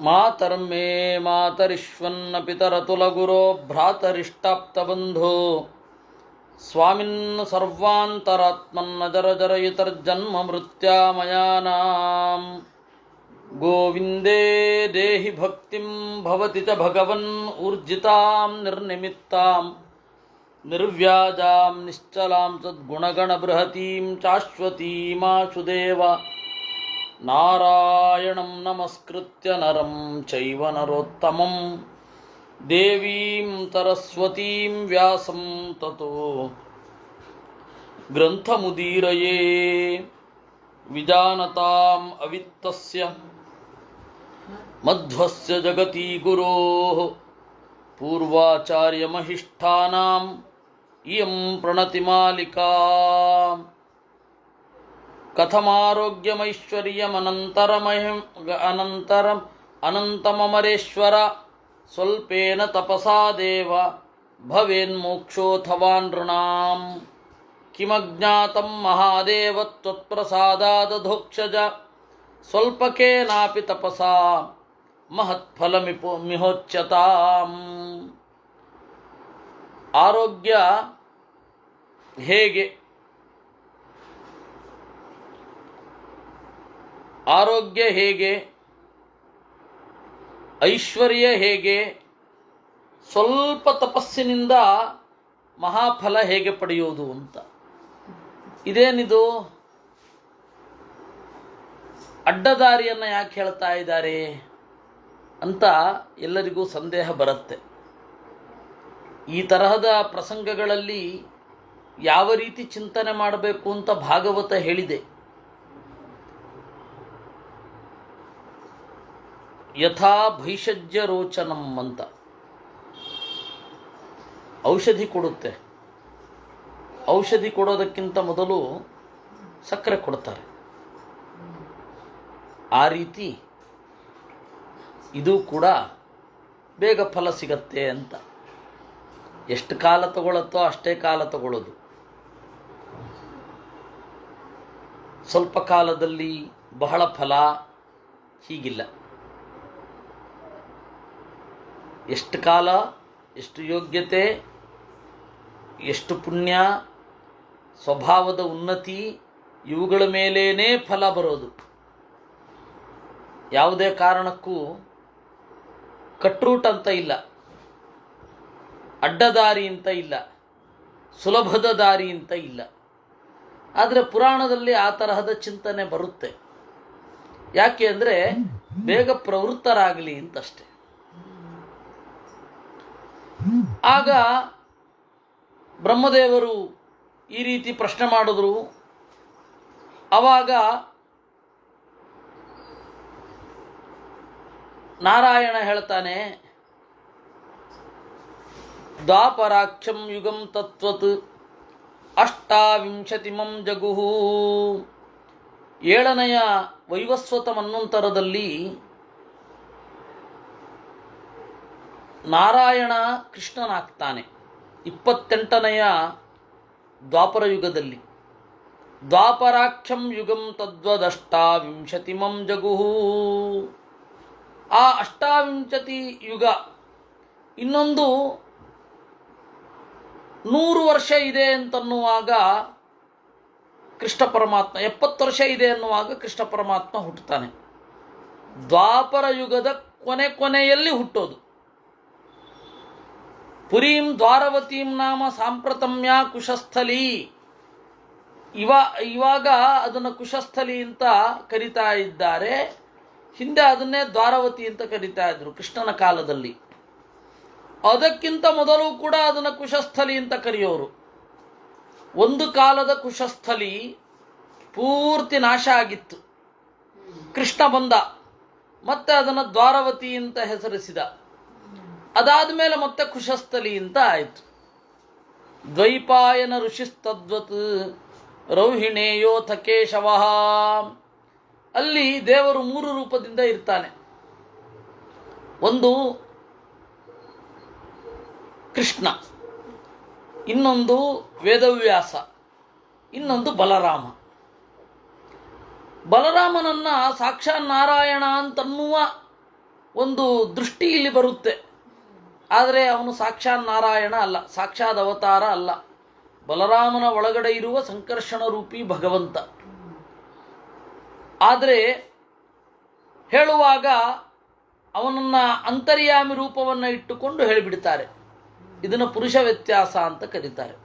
ಮಾತರ್ಮೇ ಮಾತರಿಶ್ವನ್ನ ಪಿತರತುಲಗುರೋ ಭ್ರಾತರಿಷ್ಟಾಪ್ತಬಂಧೋ ಸ್ವಾಮಿನ್ ಸರ್ವಾಂತರಾತ್ಮನ್ನ ಜರಜರಯಿತರ್ಜನ್ಮ ಮೃತ್ಯಾಮಯಾನಾಂ ಗೋವಿಂದೇ ದೇಹಿ ಭಕ್ತಿಂ ಭವತಿ ಚ ಭಗವನ್ ಊರ್ಜಿತಾಂ ನಿರ್ನಿಮಿತ್ತಾಂ ನಿರ್ವ್ಯಾಜಾಂ ನಿಶ್ಚಲಾಂ ಸದ್ಗುಣಗಣ ಬೃಹತೀಂ ಶಾಶ್ವತೀಮಾಶುದೇವ ನಾರಾಯಣಂ ನಮಸ್ಕೃತ್ಯ ನರಂ ಚೈವ ನರೋತ್ತಮಂ ದೇವೀಂ ಸರಸ್ವತೀಂ ವ್ಯಾಸಂ ತತೋ ಗ್ರಂಥಮುದೀರಯೇ ವಿಜಾನತಾಂ ಅವಿತ್ತಸ್ಯ ಮಧ್ವಸ್ಯ ಜಗತಿ ಗುರೋಃ ಪೂರ್ವಾಚಾರ್ಯಮಹಿಷ್ಠಾನಾಂ ಇಯಂ ಪ್ರಣತಿಮಾಲಿಕಾ ಅನಂತಮರೇಶ್ವರ ಸ್ವಲ್ಪೇನ ತಪಸಾ ದೇವ ಭವೇನ್ಮೋಕ್ಷೋಥವಾ ನೃಣಾಂ ಕಿಮಜ್ಞಾತಂ ಮಹಾದೇವ ತ್ವತ್ಪ್ರಸಾದಾದಧೋಕ್ಷಜ ಸ್ವಲ್ಪಕೇನಾಪಿ ತಪಸಾ ಮಹತ್ಫಲಮಿಹೋಚ್ಯತಾಂ. ಆರೋಗ್ಯ ಹೇಗೆ? ಆರೋಗ್ಯ ಹೇಗೆ? ಐಶ್ವರ್ಯ ಹೇಗೆ? ಸ್ವಲ್ಪ ತಪಸ್ಸಿನಿಂದ ಮಹಾಫಲ ಹೇಗೆ ಪಡೆಯುವುದು ಅಂತ. ಇದೇನಿದು? ಅಡ್ಡದಾರಿಯನ್ನು ಯಾಕೆ ಹೇಳ್ತಾ ಇದ್ದಾರೆ ಅಂತ ಎಲ್ಲರಿಗೂ ಸಂದೇಹ ಬರುತ್ತೆ. ಈ ತರಹದ ಪ್ರಸಂಗಗಳಲ್ಲಿ ಯಾವ ರೀತಿ ಚಿಂತನೆ ಮಾಡಬೇಕು ಅಂತ ಭಾಗವತ ಹೇಳಿದೆ. ಯಥಾ ಭೈಷಜ್ಯ ರೋಚನಂ ಅಂತ ಔಷಧಿ ಕೊಡುತ್ತೆ. ಔಷಧಿ ಕೊಡೋದಕ್ಕಿಂತ ಮೊದಲು ಸಕ್ಕರೆ ಕೊಡ್ತಾರೆ. ಆ ರೀತಿ ಇದು ಕೂಡ ಬೇಗ ಫಲ ಸಿಗತ್ತೆ ಅಂತ. ಎಷ್ಟು ಕಾಲ ತಗೊಳ್ಳತ್ತೋ ಅಷ್ಟೇ ಕಾಲ ತಗೊಳ್ಳೋದು. ಸ್ವಲ್ಪ ಕಾಲದಲ್ಲಿ ಬಹಳ ಫಲ ಹೀಗಿಲ್ಲ. ಎಷ್ಟು ಕಾಲ, ಎಷ್ಟು ಯೋಗ್ಯತೆ, ಎಷ್ಟು ಪುಣ್ಯ, ಸ್ವಭಾವದ ಉನ್ನತಿ, ಇವುಗಳ ಮೇಲೇನೇ ಫಲ ಬರೋದು. ಯಾವುದೇ ಕಾರಣಕ್ಕೂ ಕಟ್ರೂಟ್ ಅಂತ ಇಲ್ಲ, ಅಡ್ಡದಾರಿ ಅಂತ ಇಲ್ಲ, ಸುಲಭದ ದಾರಿ ಅಂತ ಇಲ್ಲ. ಆದರೆ ಪುರಾಣದಲ್ಲಿ ಆ ತರಹದ ಚಿಂತನೆ ಬರುತ್ತೆ. ಯಾಕೆ ಅಂದರೆ ಬೇಗ ಪ್ರವೃತ್ತರಾಗಲಿ ಅಂತಷ್ಟೆ. ಆಗ ಬ್ರಹ್ಮದೇವರು ಈ ರೀತಿ ಪ್ರಶ್ನೆ ಮಾಡಿದ್ರು. ಆವಾಗ ನಾರಾಯಣ ಹೇಳ್ತಾನೆ, ದ್ವಾಪರಾಕ್ಷಂ ಯುಗಂ ತತ್ವತ್ ಅಷ್ಟಾವಿಂಶತಿಮಂ ಜಗುಹು. 7ನೆಯ ವೈವಸ್ವತ ಮನ್ವಂತರದಲ್ಲಿ ನಾರಾಯಣ ಕೃಷ್ಣನಾಗ್ತಾನೆ. 28ನೆಯ ದ್ವಾಪರ ಯುಗದಲ್ಲಿ ದ್ವಾಪರಾಕ್ಷಂ ಯುಗಂ ತದ್ವದಷ್ಟಾವಿಂಶತಿಮಂ ಜಗುಹು. ಆ ಅಷ್ಟಾವಿಂಶತಿ ಯುಗ ಇನ್ನೊಂದು 100 ವರ್ಷ ಇದೆ ಅಂತನ್ನುವಾಗ ಕೃಷ್ಣ ಪರಮಾತ್ಮ, 70 ವರ್ಷ ಇದೆ ಅನ್ನುವಾಗ ಕೃಷ್ಣ ಪರಮಾತ್ಮ ಹುಟ್ಟುತ್ತಾನೆ. ದ್ವಾಪರ ಯುಗದ ಕೊನೆಯಲ್ಲಿ ಹುಟ್ಟೋದು. ಪುರೀಂ ದ್ವಾರವತೀಂ ನಾಮ ಸಾಂಪ್ರತಮ್ಯ ಕುಶಸ್ಥಲಿ. ಇವಾಗ ಅದನ್ನು ಕುಶಸ್ಥಲಿ ಅಂತ ಕರಿತಾ ಇದ್ದಾರೆ. ಹಿಂದೆ ಅದನ್ನೇ ದ್ವಾರವತಿ ಅಂತ ಕರಿತಾ ಇದ್ರು ಕೃಷ್ಣನ ಕಾಲದಲ್ಲಿ. ಅದಕ್ಕಿಂತ ಮೊದಲು ಕೂಡ ಅದನ್ನು ಕುಶಸ್ಥಲಿ ಅಂತ ಕರೆಯೋರು. ಒಂದು ಕಾಲದ ಕುಶಸ್ಥಲಿ ಪೂರ್ತಿ ನಾಶ ಆಗಿತ್ತು. ಕೃಷ್ಣ ಬಂದ, ಮತ್ತೆ ಅದನ್ನು ದ್ವಾರವತಿ ಅಂತ ಹೆಸರಿಸಿದ. ಅದಾದ ಮೇಲೆ ಮತ್ತೆ ಕುಶಸ್ಥಲಿ ಅಂತ ಆಯಿತು. ದ್ವೈಪಾಯನ ಋಷಿಸ್ತದ್ವತ್ ರೌಹಿಣೇಯೋಥ ಕೇಶವ. ಅಲ್ಲಿ ದೇವರು 3 ರೂಪದಿಂದ ಇರ್ತಾನೆ. ಒಂದು ಕೃಷ್ಣ, ಇನ್ನೊಂದು ವೇದವ್ಯಾಸ, ಇನ್ನೊಂದು ಬಲರಾಮ. ಬಲರಾಮನನ್ನು ಸಾಕ್ಷಾತ್ ನಾರಾಯಣ ಅಂತನ್ನುವ ಒಂದು ದೃಷ್ಟಿ ಇಲ್ಲಿ ಬರುತ್ತೆ. ಆದರೆ ಅವನು ಸಾಕ್ಷಾತ್ ನಾರಾಯಣ ಅಲ್ಲ, ಸಾಕ್ಷಾತ್ ಅವತಾರ ಅಲ್ಲ, ಬಲರಾಮನ ಒಳಗಡೆ ಇರುವ ಸಂಕರ್ಷಣ ರೂಪಿ ಭಗವಂತ. ಆದರೆ ಹೇಳುವಾಗ ಅವನನ್ನು ಅಂತರ್ಯಾಮಿ ರೂಪವನ್ನು ಇಟ್ಟುಕೊಂಡು ಹೇಳಿಬಿಡ್ತಾರೆ. ಇದನ್ನು ಪುರುಷ ವ್ಯತ್ಯಾಸ ಅಂತ ಕರೀತಾರೆ.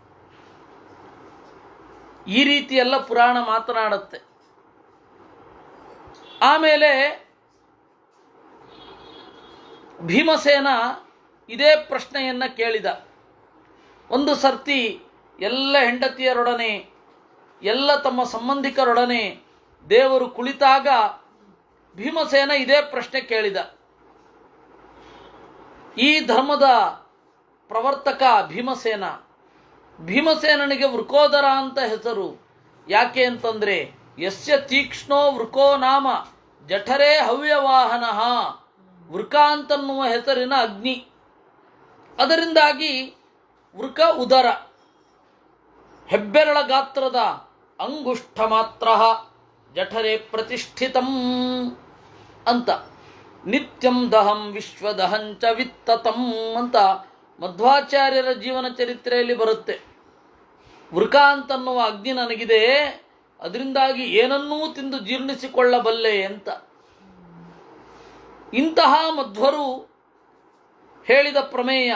ಈ ರೀತಿಯೆಲ್ಲ ಪುರಾಣ ಮಾತನಾಡುತ್ತೆ. ಆಮೇಲೆ ಭೀಮಸೇನ ಇದೇ ಪ್ರಶ್ನೆಯನ್ನು ಕೇಳಿದ. ಒಂದು ಸರ್ತಿ ಎಲ್ಲ ಹೆಂಡತಿಯರೊಡನೆ, ಎಲ್ಲ ತಮ್ಮ ಸಂಬಂಧಿಕರೊಡನೆ ದೇವರು ಕುಳಿತಾಗ ಭೀಮಸೇನ ಇದೇ ಪ್ರಶ್ನೆ ಕೇಳಿದ. ಈ ಧರ್ಮದ ಪ್ರವರ್ತಕ ಭೀಮಸೇನ. ಭೀಮಸೇನನಿಗೆ ವೃಕೋದರ ಅಂತ ಹೆಸರು. ಯಾಕೆ ಅಂತಂದರೆ ಯಸ್ಯ ತೀಕ್ಷ್ಣೋ ವೃಕೋ ನಾಮ ಜಠರೇ ಹವ್ಯವಾಹನ. ವೃಕ ಅಂತನ್ನುವ ಹೆಸರಿನ ಅಗ್ನಿ. ಅದರಿಂದಾಗಿ ವೃಕ ಉದರ, ಹೆಬ್ಬೆರಳ ಗಾತ್ರದ ಅಂಗುಷ್ಠ ಮಾತ್ರ ಜಠರೇ ಪ್ರತಿಷ್ಠಿತಂ ಅಂತ. ನಿತ್ಯಂ ದಹಂ ವಿಶ್ವದಹಂಚ ವಿತ್ತತಂ ಅಂತ ಮಧ್ವಾಚಾರ್ಯರ ಜೀವನ ಚರಿತ್ರೆಯಲ್ಲಿ ಬರುತ್ತೆ. ವೃಕ ಅಂತನ್ನುವ ಅಗ್ನಿ ನನಗಿದೆ, ಅದರಿಂದಾಗಿ ಏನನ್ನೂ ತಿಂದು ಜೀರ್ಣಿಸಿಕೊಳ್ಳಬಲ್ಲೆ ಅಂತ. ಇಂತಹ ಮಧ್ವರು ಹೇಳಿದ ಪ್ರಮೇಯ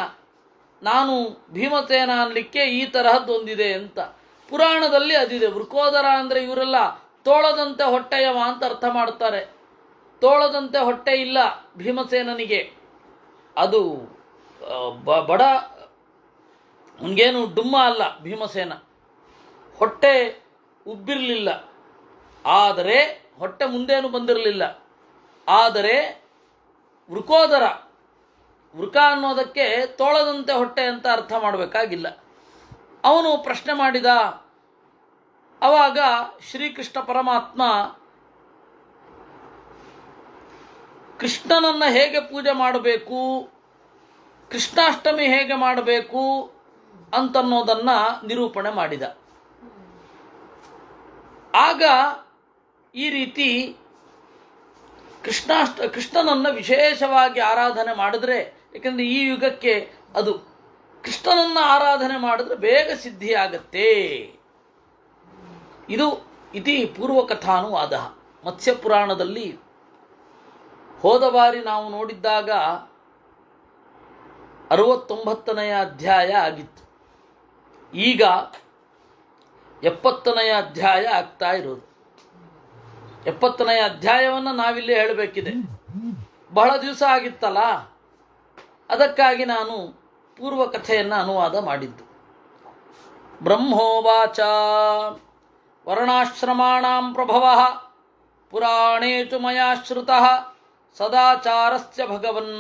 ನಾನು ಭೀಮಸೇನ ಅನ್ನಲಿಕ್ಕೆ ಈ ತರಹದ್ದೊಂದಿದೆ ಅಂತ. ಪುರಾಣದಲ್ಲಿ ಅದಿದೆ. ವೃಕೋದರ ಅಂದರೆ ಇವರೆಲ್ಲ ತೋಳದಂತೆ ಹೊಟ್ಟೆಯವ ಅಂತ ಅರ್ಥ ಮಾಡ್ತಾರೆ. ತೋಳದಂತೆ ಹೊಟ್ಟೆ ಇಲ್ಲ ಭೀಮಸೇನನಿಗೆ. ಅದು ಬಡ ಅವನಿಗೇನು ಡುಮ್ಮ ಅಲ್ಲ ಭೀಮಸೇನ. ಹೊಟ್ಟೆ ಉಬ್ಬಿರಲಿಲ್ಲ, ಆದರೆ ಹೊಟ್ಟೆ ಮುಂದೇನು ಬಂದಿರಲಿಲ್ಲ. ಆದರೆ ವೃಕೋದರ, ವೃಕ ಅನ್ನೋದಕ್ಕೆ ತೋಳದಂತೆ ಹೊಟ್ಟೆ ಅಂತ ಅರ್ಥ ಮಾಡಬೇಕಾಗಿಲ್ಲ. ಅವನು ಪ್ರಶ್ನೆ ಮಾಡಿದ. ಆವಾಗ ಶ್ರೀಕೃಷ್ಣ ಪರಮಾತ್ಮ ಕೃಷ್ಣನನ್ನು ಹೇಗೆ ಪೂಜೆ ಮಾಡಬೇಕು, ಕೃಷ್ಣಾಷ್ಟಮಿ ಹೇಗೆ ಮಾಡಬೇಕು ಅಂತನ್ನೋದನ್ನು ನಿರೂಪಣೆ ಮಾಡಿದ. ಆಗ ಈ ರೀತಿ ಕೃಷ್ಣನನ್ನು ವಿಶೇಷವಾಗಿ ಆರಾಧನೆ ಮಾಡಿದ್ರೆ, ಏಕೆಂದರೆ ಈ ಯುಗಕ್ಕೆ ಅದು ಕೃಷ್ಣನನ್ನು ಆರಾಧನೆ ಮಾಡಿದ್ರೆ ಬೇಗ ಸಿದ್ಧಿಯಾಗತ್ತೆ. ಇದು ಇತಿ ಪೂರ್ವಕಥಾನುವಾದ. ಮತ್ಸ್ಯ ಪುರಾಣದಲ್ಲಿ ಹೋದ ಬಾರಿ ನಾವು ನೋಡಿದ್ದಾಗ 69ನೇ ಅಧ್ಯಾಯ ಆಗಿತ್ತು. ಈಗ 70ನೇ ಅಧ್ಯಾಯ ಆಗ್ತಾ ಇರೋದು. 70ನೇ ಅಧ್ಯಾಯವನ್ನು ನಾವಿಲ್ಲಿ ಹೇಳಬೇಕಿದೆ. ಬಹಳ ದಿವಸ ಆಗಿತ್ತಲ್ಲ, ಅದಕ್ಕಾಗಿ ನಾನು ಪೂರ್ವಕಥೆಯನ್ನು ಅನುವಾದ ಮಾಡಿದ್ದು. ಬ್ರಹ್ಮೋವಾಚ ವರ್ಣಾಶ್ರಮಾಣಾಂ ಪ್ರಭವಃ ಪುರಾಣೇಷು ಮಯಾ ಶ್ರುತಃ ಸದಾಚಾರಸ್ಯ ಭಗವನ್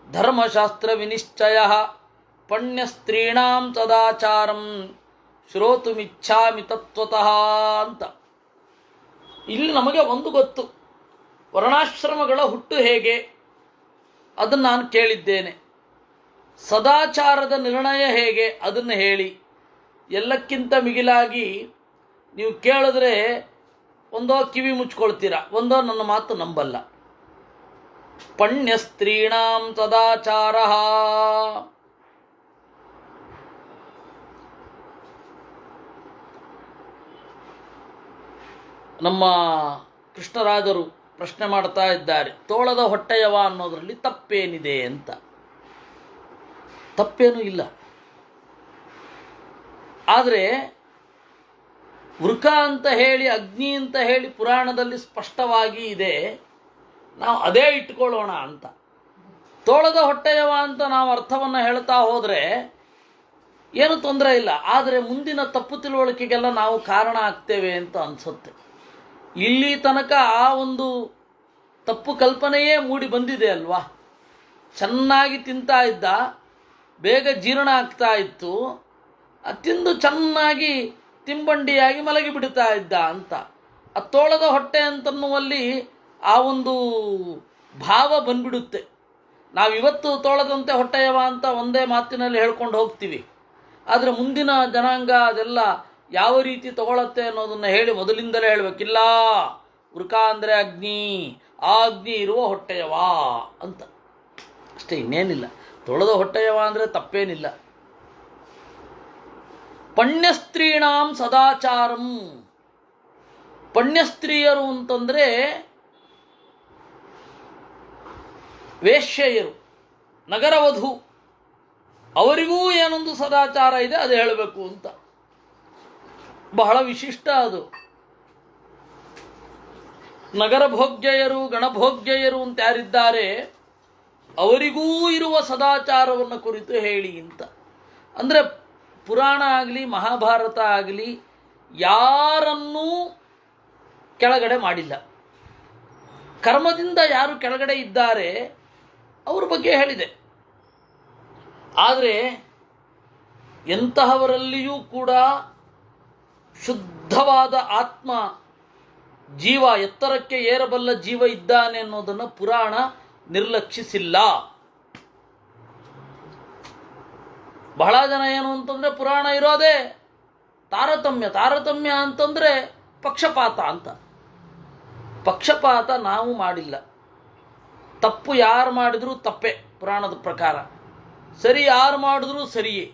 ಧರ್ಮಶಾಸ್ತ್ರ ವಿನಿಶ್ಚಯಃ ಪಣ್ಯಸ್ತ್ರೀಣಾಂ ಸದಾಚಾರಂ ಶ್ರೋತುಮಿಚ್ಛಾಮಿ ತತ್ವತಃ ಅಂತ. ಇಲ್ಲಿ ನಮಗೆ ಒಂದು ಗೊತ್ತು, ವರ್ಣಾಶ್ರಮಗಳ ಹುಟ್ಟು ಹೇಗೆ ಅದನ್ನು ನಾನು ಕೇಳಿದ್ದೇನೆ. ಸದಾಚಾರದ ನಿರ್ಣಯ ಹೇಗೆ ಅದನ್ನು ಹೇಳಿ. ಎಲ್ಲಕ್ಕಿಂತ ಮಿಗಿಲಾಗಿ ನೀವು ಕೇಳಿದ್ರೆ ಒಂದೋ ಕಿವಿ ಮುಚ್ಕೊಳ್ತೀರ, ಒಂದೋ ನನ್ನ ಮಾತು ನಂಬಲ್ಲ. ಪಣ್ಯಸ್ತ್ರೀಣಾಂ ಸದಾಚಾರ. ನಮ್ಮ ಕೃಷ್ಣರಾಜರು ಪ್ರಶ್ನೆ ಮಾಡ್ತಾ ಇದ್ದಾರೆ, ತೋಳದ ಹೊಟ್ಟೆಯವ ಅನ್ನೋದರಲ್ಲಿ ತಪ್ಪೇನಿದೆ ಅಂತ. ತಪ್ಪೇನೂ ಇಲ್ಲ. ಆದರೆ ವೃಕ ಅಂತ ಹೇಳಿ, ಅಗ್ನಿ ಅಂತ ಹೇಳಿ ಪುರಾಣದಲ್ಲಿ ಸ್ಪಷ್ಟವಾಗಿ ಇದೆ. ನಾವು ಅದೇ ಇಟ್ಕೊಳ್ಳೋಣ ಅಂತ. ತೋಳದ ಹೊಟ್ಟೆಯವ ಅಂತ ನಾವು ಅರ್ಥವನ್ನು ಹೇಳ್ತಾ ಹೋದರೆ ಏನು ತೊಂದರೆ ಇಲ್ಲ. ಆದರೆ ಮುಂದಿನ ತಪ್ಪು ತಿಳುವಳಿಕೆಗೆಲ್ಲ ನಾವು ಕಾರಣ ಆಗ್ತೇವೆ ಅಂತ ಅನಿಸುತ್ತೆ. ಇಲ್ಲಿ ತನಕ ಆ ಒಂದು ತಪ್ಪು ಕಲ್ಪನೆಯೇ ಮೂಡಿ ಬಂದಿದೆ ಅಲ್ವಾ. ಚೆನ್ನಾಗಿ ತಿಂತಾ ಇದ್ದ, ಬೇಗ ಜೀರ್ಣ ಆಗ್ತಾ ಇತ್ತು, ತಿಂದು ಚೆನ್ನಾಗಿ ತಿಂಬಂಡಿಯಾಗಿ ಮಲಗಿಬಿಡ್ತಾ ಇದ್ದ ಅಂತ. ಆ ತೋಳದ ಹೊಟ್ಟೆ ಅಂತನ್ನುವಲ್ಲಿ ಆ ಒಂದು ಭಾವ ಬಂದ್ಬಿಡುತ್ತೆ. ನಾವಿವತ್ತು ತೋಳದಂತೆ ಹೊಟ್ಟೆಯವ ಅಂತ ಒಂದೇ ಮಾತಿನಲ್ಲಿ ಹೇಳ್ಕೊಂಡು ಹೋಗ್ತೀವಿ. ಆದರೆ ಮುಂದಿನ ಜನಾಂಗ ಅದೆಲ್ಲ ಯಾವ ರೀತಿ ತಗೊಳತ್ತೆ ಅನ್ನೋದನ್ನು ಹೇಳಿ ಮೊದಲಿಂದಲೇ ಹೇಳಬೇಕಿಲ್ಲ. ಉರುಕ ಅಂದರೆ ಅಗ್ನಿ, ಆ ಅಗ್ನಿ ಇರುವ ಹೊಟ್ಟೆಯವ ಅಂತ ಅಷ್ಟೇ, ಇನ್ನೇನಿಲ್ಲ. ತೊಳೆದ ಹೊಟ್ಟೆಯವ ಅಂದರೆ ತಪ್ಪೇನಿಲ್ಲ. ಪಣ್ಯಸ್ತ್ರೀಣಾಂ ಸದಾಚಾರಂ, ಪಣ್ಯಸ್ತ್ರೀಯರು ಅಂತಂದರೆ ವೇಶ್ಯೆಯರು, ನಗರವಧು, ಅವರಿಗೂ ಏನೊಂದು ಸದಾಚಾರ ಇದೆ ಅದು ಹೇಳಬೇಕು ಅಂತ. ಬಹಳ ವಿಶಿಷ್ಟ ಅದು. ನಗರ ಭೋಗ್ಯರು ಗಣಭೋಗ್ಯರು ಅಂತ ಯಾರಿದ್ದಾರೆ ಅವರಿಗೂ ಇರುವ ಸದಾಚಾರವನ್ನು ಕುರಿತು ಹೇಳಿ ಅಂತ. ಅಂದರೆ ಪುರಾಣ ಆಗಲಿ ಮಹಾಭಾರತ ಆಗಲಿ ಯಾರನ್ನೂ ಕೆಳಗಡೆ ಮಾಡಿಲ್ಲ. ಕರ್ಮದಿಂದ ಯಾರು ಕೆಳಗಡೆ ಇದ್ದಾರೆ ಅವ್ರ ಬಗ್ಗೆ ಹೇಳಿದೆ. ಆದರೆ ಎಂತಹವರಲ್ಲಿಯೂ ಕೂಡ ಶುದ್ಧವಾದ ಆತ್ಮ ಜೀವ, ಎತ್ತರಕ್ಕೆ ಏರಬಲ್ಲ ಜೀವ ಇದ್ದಾನೆ ಅನ್ನೋದನ್ನು ಪುರಾಣ ನಿರ್ಲಕ್ಷಿಸಿಲ್ಲ. ಬಹಳ ಜನ ಏನು ಅಂತಂದರೆ ಪುರಾಣ ಇರೋದೇ ತಾರತಮ್ಯ, ತಾರತಮ್ಯ ಅಂತಂದರೆ ಪಕ್ಷಪಾತ ಅಂತ. ಪಕ್ಷಪಾತ ನಾವು ಮಾಡಿಲ್ಲ. ತಪ್ಪು ಯಾರು ಮಾಡಿದರೂ ತಪ್ಪೇ ಪುರಾಣದ ಪ್ರಕಾರ, ಸರಿ ಯಾರು ಮಾಡಿದ್ರೂ ಸರಿಯೇ.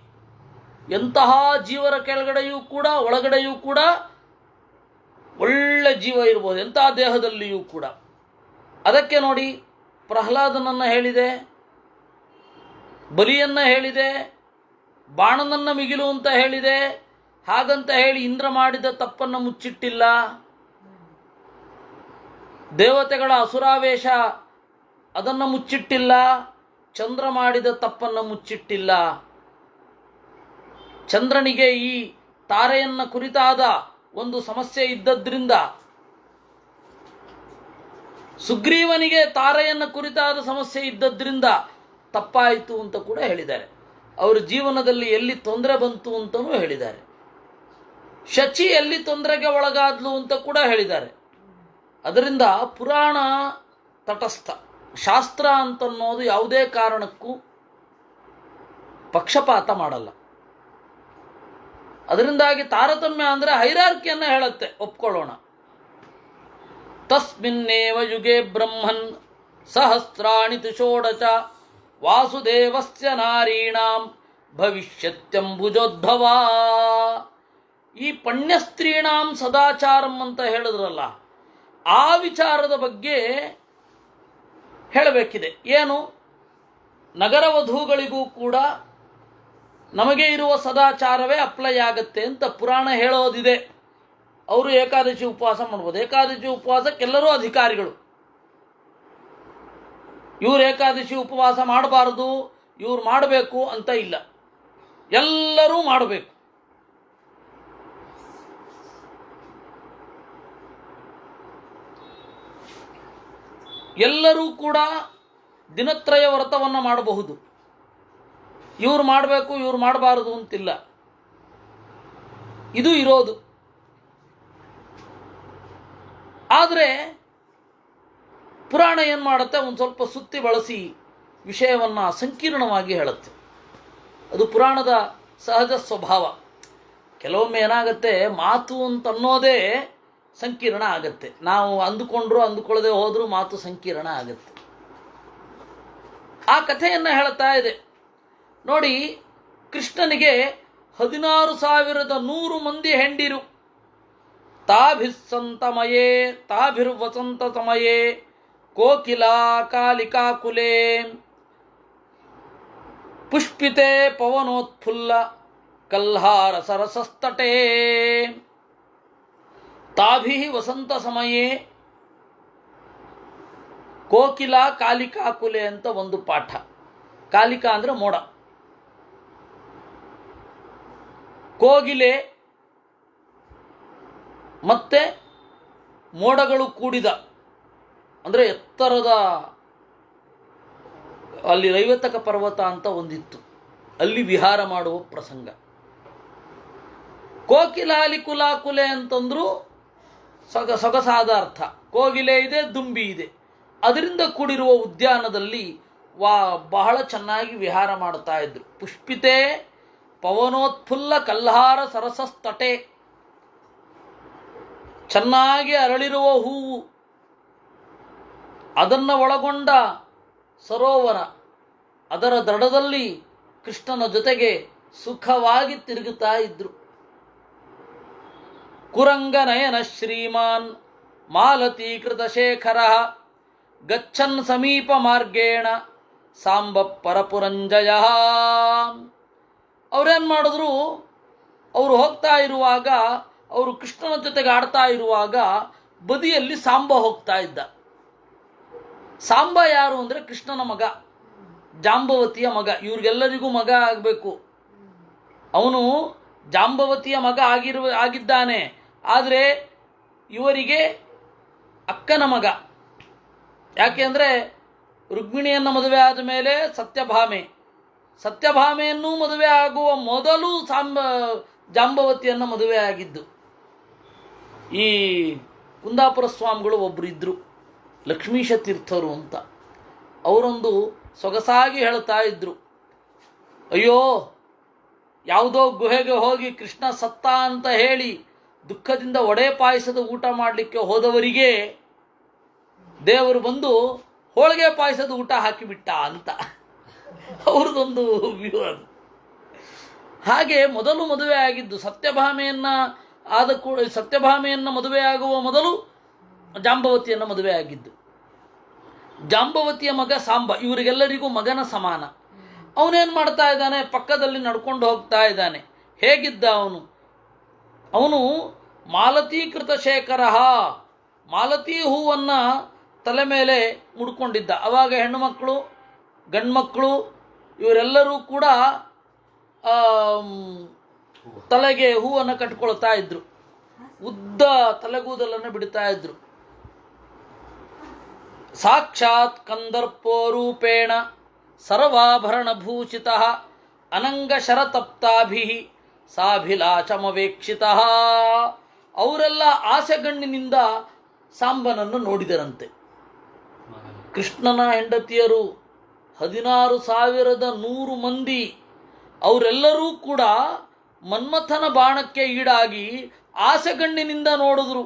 ಎಂತಹ ಜೀವರ ಕೆಳಗಡೆಯೂ ಕೂಡ ಒಳಗಡೆಯೂ ಕೂಡ ಒಳ್ಳೆ ಜೀವ ಇರ್ಬೋದು, ಎಂತಹ ದೇಹದಲ್ಲಿಯೂ ಕೂಡ. ಅದಕ್ಕೆ ನೋಡಿ ಪ್ರಹ್ಲಾದನನ್ನು ಹೇಳಿದೆ, ಬಲಿಯನ್ನು ಹೇಳಿದೆ, ಬಾಣನನ್ನು ಮಿಗಿಲು ಅಂತ ಹೇಳಿದೆ. ಹಾಗಂತ ಹೇಳಿ ಇಂದ್ರ ಮಾಡಿದ ತಪ್ಪನ್ನು ಮುಚ್ಚಿಟ್ಟಿಲ್ಲ. ದೇವತೆಗಳ ಅಸುರಾವೇಶ ಅದನ್ನು ಮುಚ್ಚಿಟ್ಟಿಲ್ಲ. ಚಂದ್ರ ಮಾಡಿದ ತಪ್ಪನ್ನು ಮುಚ್ಚಿಟ್ಟಿಲ್ಲ. ಚಂದ್ರನಿಗೆ ಈ ತಾರೆಯನ್ನು ಕುರಿತಾದ ಒಂದು ಸಮಸ್ಯೆ ಇದ್ದದ್ರಿಂದ, ಸುಗ್ರೀವನಿಗೆ ತಾರೆಯನ್ನು ಕುರಿತಾದ ಸಮಸ್ಯೆ ಇದ್ದದ್ರಿಂದ ತಪ್ಪಾಯಿತು ಅಂತ ಕೂಡ ಹೇಳಿದ್ದಾರೆ. ಅವರ ಜೀವನದಲ್ಲಿ ಎಲ್ಲಿ ತೊಂದರೆ ಬಂತು ಅಂತಲೂ ಹೇಳಿದ್ದಾರೆ. ಶಚಿ ಎಲ್ಲಿ ತೊಂದರೆಗೆ ಒಳಗಾದ್ಲು ಅಂತ ಕೂಡ ಹೇಳಿದ್ದಾರೆ. ಅದರಿಂದ ಪುರಾಣ ತಟಸ್ಥ, ಶಾಸ್ತ್ರ ಅಂತನ್ನೋದು ಯಾವುದೇ ಕಾರಣಕ್ಕೂ ಪಕ್ಷಪಾತ ಮಾಡಲ್ಲ. ಅದರಿಂದಾಗಿ ತಾರತಮ್ಯ ಅಂದರೆ ಹೈರಾರ್ಕಿಯನ್ನು ಹೇಳುತ್ತೆ, ಒಪ್ಕೊಳ್ಳೋಣ. ತಸ್ಮಿನ್ನೇವ ಯುಗೆ ಬ್ರಹ್ಮನ್ ಸಹಸ್ರಾಣಿ ಷೋಡಶ ವಾಸುದೇವಸ್ಯ ನಾರೀಣಾಂ ಭವಿಷ್ಯತ್ಯಂಬುಜೋದ್ಭವ. ಈ ಪಣ್ಯಸ್ತ್ರೀಣಾಂ ಸದಾಚಾರಂ ಅಂತ ಹೇಳಿದ್ರಲ್ಲ, ಆ ವಿಚಾರದ ಬಗ್ಗೆ ಹೇಳಬೇಕಿದೆ. ಏನು? ನಗರವಧೂಗಳಿಗೂ ಕೂಡ ನಮಗೆ ಇರುವ ಸದಾಚಾರವೇ ಅಪ್ಲೈ ಆಗತ್ತೆ ಅಂತ ಪುರಾಣ ಹೇಳೋದಿದೆ. ಅವರು ಏಕಾದಶಿ ಉಪವಾಸ ಮಾಡ್ಬೋದು. ಏಕಾದಶಿ ಉಪವಾಸಕ್ಕೆಲ್ಲರೂ ಅಧಿಕಾರಿಗಳು. ಇವರು ಏಕಾದಶಿ ಉಪವಾಸ ಮಾಡಬಾರದು, ಇವ್ರು ಮಾಡಬೇಕು ಅಂತ ಇಲ್ಲ, ಎಲ್ಲರೂ ಮಾಡಬೇಕು. ಎಲ್ಲರೂ ಕೂಡ ದಿನತ್ರಯ ವ್ರತವನ್ನು ಮಾಡಬಹುದು. ಇವ್ರು ಮಾಡಬೇಕು ಇವ್ರು ಮಾಡಬಾರದು ಅಂತಿಲ್ಲ. ಇದು ಇರೋದು. ಆದರೆ ಪುರಾಣ ಏನು ಮಾಡುತ್ತೆ, ಒಂದು ಸ್ವಲ್ಪ ಸುತ್ತಿ ಬಳಸಿ ವಿಷಯವನ್ನು ಸಂಕೀರ್ಣವಾಗಿ ಹೇಳುತ್ತೆ. ಅದು ಪುರಾಣದ ಸಹಜ ಸ್ವಭಾವ. ಕೆಲವೊಮ್ಮೆ ಏನಾಗುತ್ತೆ, ಮಾತು ಅಂತನ್ನೋದೇ ಸಂಕೀರ್ಣ ಆಗತ್ತೆ. ನಾವು ಅಂದುಕೊಂಡ್ರು ಅಂದುಕೊಳ್ಳದೆ ಹೋದರೂ ಮಾತು ಸಂಕೀರ್ಣ ಆಗತ್ತೆ. ಆ ಕಥೆಯನ್ನು ಹೇಳ್ತಾ ಇದೆ ನೋಡಿ. ಕೃಷ್ಣನಿಗೆ 16,100 ಮಂದಿ ಹೆಂಡಿರು. ತಾಭಿಸ್ಸಂತಮಯೇ ತಾಭಿರ್ವಸಂತ ಸಮಯೇ ಕೋಕಿಲಾ ಕಾಲಿಕಾಕುಲೇ ಪುಷ್ಪಿತೆ ಪವನೋತ್ಫುಲ್ಲ ಕಲ್ಹಾರ ಸರಸಸ್ತಟೇ. ತಾಭಿ ವಸಂತ ಸಮಯೇ ಕೋಕಿಲಾ ಕಾಲಿಕಾಕುಲೆ ಅಂತ ಒಂದು ಪಾಠ. ಕಾಲಿಕಾ ಅಂದರೆ ಮೋಡ, ಕೋಗಿಲೆ ಮತ್ತೆ ಮೋಡಗಳು ಕೂಡಿದ, ಅಂದರೆ ಎತ್ತರದ, ಅಲ್ಲಿ ರೈವತಕ ಪರ್ವತ ಅಂತ ಒಂದಿತ್ತು, ಅಲ್ಲಿ ವಿಹಾರ ಮಾಡುವ ಪ್ರಸಂಗ. ಕೋಕಿಲಾಲಿ ಕುಲಾಕುಲೆ ಅಂತಂದ್ರು ಸೊಗಸಾದ ಅರ್ಥ. ಕೋಗಿಲೆ ಇದೆ, ದುಂಬಿ ಇದೆ, ಅದರಿಂದ ಕೂಡಿರುವ ಉದ್ಯಾನದಲ್ಲಿ ಬಹಳ ಚೆನ್ನಾಗಿ ವಿಹಾರ ಮಾಡ್ತಾ ಇದ್ರು. ಪುಷ್ಪಿತೆ ಪವನೋತ್ಫುಲ್ಲ ಕಲ್ಹಾರ ಸರಸಸ್ತಟೆ. ಚೆನ್ನಾಗಿ ಅರಳಿರುವ ಹೂವು, ಅದನ್ನು ಒಳಗೊಂಡ ಸರೋವರ, ಅದರ ದಡದಲ್ಲಿ ಕೃಷ್ಣನ ಜೊತೆಗೆ ಸುಖವಾಗಿ ತಿರುಗುತ್ತಾ ಇದ್ರು. ಕುರಂಗನಯನ ಶ್ರೀಮಾನ್ ಮಾಲತೀಕೃತ ಶೇಖರ ಗಚ್ಚನ್ ಸಮೀಪ ಮಾರ್ಗೇಣ ಸಾಂಬ ಪರಪುರಂಜಯ. ಅವ್ರೇನು ಮಾಡಿದ್ರು, ಅವರು ಹೋಗ್ತಾ ಇರುವಾಗ, ಅವರು ಕೃಷ್ಣನ ಜೊತೆಗೆ ಆಡ್ತಾ ಇರುವಾಗ ಬದಿಯಲ್ಲಿ ಸಾಂಬ ಹೋಗ್ತಾ ಇದ್ದ. ಸಾಂಬ ಯಾರು ಅಂದರೆ ಕೃಷ್ಣನ ಮಗ, ಜಾಂಬವತಿಯ ಮಗ. ಇವ್ರಿಗೆಲ್ಲರಿಗೂ ಮಗ ಆಗಬೇಕು. ಅವನು ಜಾಂಬವತಿಯ ಮಗ ಆಗಿದ್ದಾನೆ. ಆದರೆ ಇವರಿಗೆ ಅಕ್ಕನ ಮಗ. ಯಾಕೆ ಅಂದರೆ ರುಕ್ಮಿಣಿಯನ್ನು ಮದುವೆ ಆದ ಮೇಲೆ ಸತ್ಯಭಾಮೆಯನ್ನು ಮದುವೆ ಆಗುವ ಮೊದಲು ಜಾಂಬವತಿಯನ್ನು ಮದುವೆ ಆಗಿದ್ದು. ಈ ಕುಂದಾಪುರ ಸ್ವಾಮಿಗಳು ಒಬ್ಬರು ಇದ್ದರು, ಲಕ್ಷ್ಮೀಶ ತೀರ್ಥರು ಅಂತ. ಅವರೊಂದು ಸೊಗಸಾಗಿ ಹೇಳ್ತಾ ಇದ್ರು, ಅಯ್ಯೋ ಯಾವುದೋ ಗುಹೆಗೆ ಹೋಗಿ ಕೃಷ್ಣ ಸತ್ತ ಅಂತ ಹೇಳಿ ದುಃಖದಿಂದ ಒಡೆ ಪಾಯಸದ ಊಟ ಮಾಡಲಿಕ್ಕೆ ಹೋದವರಿಗೆ ದೇವರು ಬಂದು ಹೋಳಿಗೆ ಪಾಯಸದ ಊಟ ಹಾಕಿಬಿಟ್ಟ ಅಂತ ಅವ್ರದ್ದೊಂದು ವ್ಯೂ ಅದು. ಹಾಗೆ ಮೊದಲು ಮದುವೆ ಆಗಿದ್ದು ಸತ್ಯಭಾಮೆಯನ್ನು ಮದುವೆ ಆಗುವ ಮೊದಲು ಜಾಂಬವತಿಯನ್ನು ಮದುವೆ ಆಗಿದ್ದು. ಜಾಂಬವತಿಯ ಮಗ ಸಾಂಬ, ಇವರಿಗೆಲ್ಲರಿಗೂ ಮಗನ ಸಮಾನ. ಅವನೇನು ಮಾಡ್ತಾ ಇದ್ದಾನೆ, ಪಕ್ಕದಲ್ಲಿ ನಡ್ಕೊಂಡು ಹೋಗ್ತಾ ಇದ್ದಾನೆ. ಹೇಗಿದ್ದ ಅವನು ಮಾಲತೀಕೃತ ಶೇಖರ, ಮಾಲತಿ ಹೂವನ್ನು ತಲೆ ಮೇಲೆ ಮುಡ್ಕೊಂಡಿದ್ದ. ಆವಾಗ ಹೆಣ್ಣುಮಕ್ಕಳು ಗಂಡ್ಮಕ್ಕಳು ಇವರೆಲ್ಲರೂ ಕೂಡ ತಲೆಗೆ ಹೂವನ್ನು ಕಟ್ಕೊಳ್ತಾ ಇದ್ರು, ಉದ್ದ ತಲೆಗೂದಲನ್ನು ಬಿಡ್ತಾ ಇದ್ರು. ಸಾಕ್ಷಾತ್ ಕಂದರ್ಪೋ ರೂಪೇಣ ಸರ್ವಾಭರಣಭೂಷಿತ ಅನಂಗ ಶರತಪ್ತಾಭಿ ಸಾಭಿಲಾಚಮವೇಕ್ಷಿತ. ಅವರೆಲ್ಲ ಆಸೆಗಣ್ಣಿನಿಂದ ಸಾಂಬನನ್ನು ನೋಡಿದರಂತೆ. ಕೃಷ್ಣನ ಹೆಂಡತಿಯರು 16,100 ಮಂದಿ, ಅವರೆಲ್ಲರೂ ಕೂಡ ಮನ್ಮಥನ ಬಾಣಕ್ಕೆ ಈಡಾಗಿ ಆಸೆಗಣ್ಣಿನಿಂದ ನೋಡಿದ್ರು.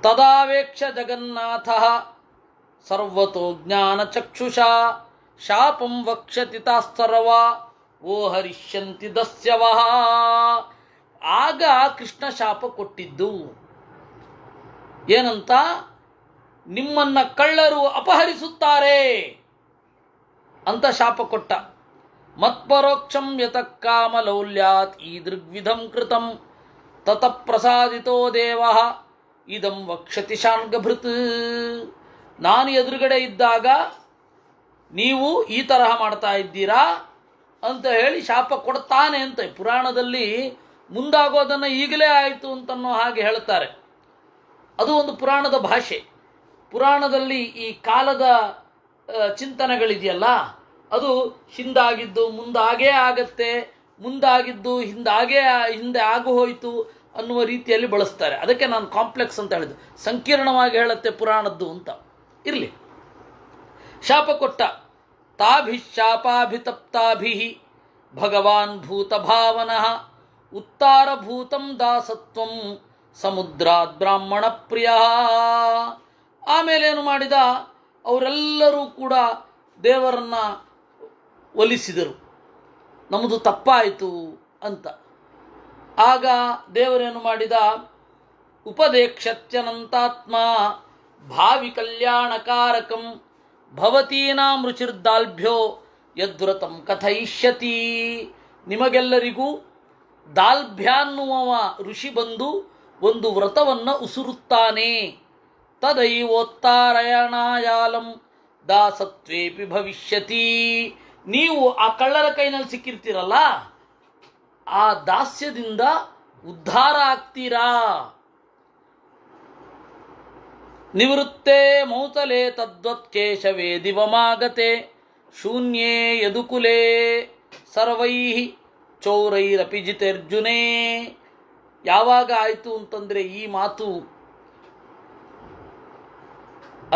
ತದಾವೇಕ್ಷ ಜಗನ್ನಾಥ ಸರ್ವತೋ ಜ್ಞಾನ ಚಕ್ಷುಷಾ ಶಾಪಂ ವಕ್ಷತಿ ತಾಸ್ತರವ ಓ ಹರಿಷ್ಯಂತಿ ದಸ್ಯವಃ. ಆಗ ಕೃಷ್ಣ ಶಾಪ ಕೊಟ್ಟಿದ್ದು ಏನಂತ, ನಿಮ್ಮನ್ನ ಕಳ್ಳರು ಅಪಹರಿಸುತ್ತಾರೆ ಅಂತ ಶಾಪ ಕೊಟ್ಟ. ಮತ್ಪರೋಕ್ಷಂ ಯತಃ ಕಾಮಲೌಲ್ಯಾತ್ ಈದೃಗ್ವಿಧಂ ಕೃತಂ ತತಃ ಪ್ರಸಾದಿತೋ ದೇವಃ ಇದಂ ವಕ್ಷತಿ ಶಾರ್ಂಗಭೃತ್. ನಾನು ಎದುರುಗಡೆ ಇದ್ದಾಗ ನೀವು ಈ ತರಹ ಮಾಡ್ತಾ ಇದ್ದೀರಾ ಅಂತ ಹೇಳಿ ಶಾಪ ಕೊಡ್ತಾನೆ ಅಂತ ಪುರಾಣದಲ್ಲಿ ಮುಂದಾಗೋದನ್ನು ಈಗಲೇ ಆಯಿತು ಅಂತನ್ನೋ ಹಾಗೆ ಹೇಳ್ತಾರೆ. ಅದು ಒಂದು ಪುರಾಣದ ಭಾಷೆ. ಪುರಾಣದಲ್ಲಿ ಈ ಕಾಲದ ಚಿಂತನೆಗಳಿದೆಯಲ್ಲ, ಅದು ಹಿಂದಾಗಿದ್ದು ಮುಂದಾಗೇ ಆಗತ್ತೆ, ಮುಂದಾಗಿದ್ದು ಹಿಂದೆ ಆಗು ಹೋಯಿತು ಅನ್ನುವ ರೀತಿಯಲ್ಲಿ ಬಳಸ್ತಾರೆ. ಅದಕ್ಕೆ ನಾನು ಕಾಂಪ್ಲೆಕ್ಸ್ ಅಂತ ಹೇಳಿದ್ದು, ಸಂಕೀರ್ಣವಾಗಿ ಹೇಳುತ್ತೆ ಪುರಾಣದ್ದು ಅಂತ. ಇರಲಿ, ಶಾಪ ಕೊಟ್ಟ. ತಾಭಿಶಾಪಾಭಿತಪ್ತಾಭಿ ಭಗವಾನ್ ಭೂತಭಾವನಃ ಉತ್ತಾರಭೂತಂ ದಾಸತ್ವಂ ಸಮುದ್ರಾತ್ ಬ್ರಾಹ್ಮಣ ಪ್ರಿಯ. ಆಮೇಲೇನು ಮಾಡಿದ, ಅವರೆಲ್ಲರೂ ಕೂಡ ದೇವರನ್ನು ಒಲಿಸಿದರು, ನಮ್ಮದು ತಪ್ಪಾಯಿತು ಅಂತ. ಆಗ ದೇವರೇನು ಮಾಡಿದ, ಉಪದೇಕ್ಷತ್ಯನಂತಾತ್ಮ ಭಾವಿ ಕಲ್ಯಾಣಕಾರಕಂ ಭವತೀನಾಂ ರುಚಿರ್ದಾಲ್ಭ್ಯೋ ಯದ್ವ್ರತಂ ಕಥಯಿಷ್ಯತಿ. ನಿಮಗೆಲ್ಲರಿಗೂ ದಾಲ್ಭ್ಯ ಅನ್ನುವ ಋಷಿ ಬಂದು ಒಂದು ವ್ರತವನ್ನು ಉಸುರುತ್ತಾನೆ. ತದೈವೋತ್ತಾರಯಣಾಯಾಲಂ ದಾಸತ್ವೇಪಿ ಭವಿಷ್ಯತಿ. ನೀವು ಆ ಕಳ್ಳರ ಕೈನಲ್ಲಿ ಸಿಕ್ಕಿರ್ತೀರಲ್ಲ, ಆ ದಾಸ್ಯದಿಂದ ಉದ್ಧಾರ ಆಗ್ತೀರಾ. ನಿವೃತ್ತೇ ಮೌತಲೆ ತದ್ವತ್ ಕೇಶವೇ ದಿವಮಾಗತೆ ಶೂನ್ಯೇ ಯದುಕುಲೇ ಸರ್ವೈ ಚೌರೈರಪಿ ಜಿತೇರ್ಜುನೇ. ಯಾವಾಗ ಆಯಿತು ಅಂತಂದರೆ ಈ ಮಾತು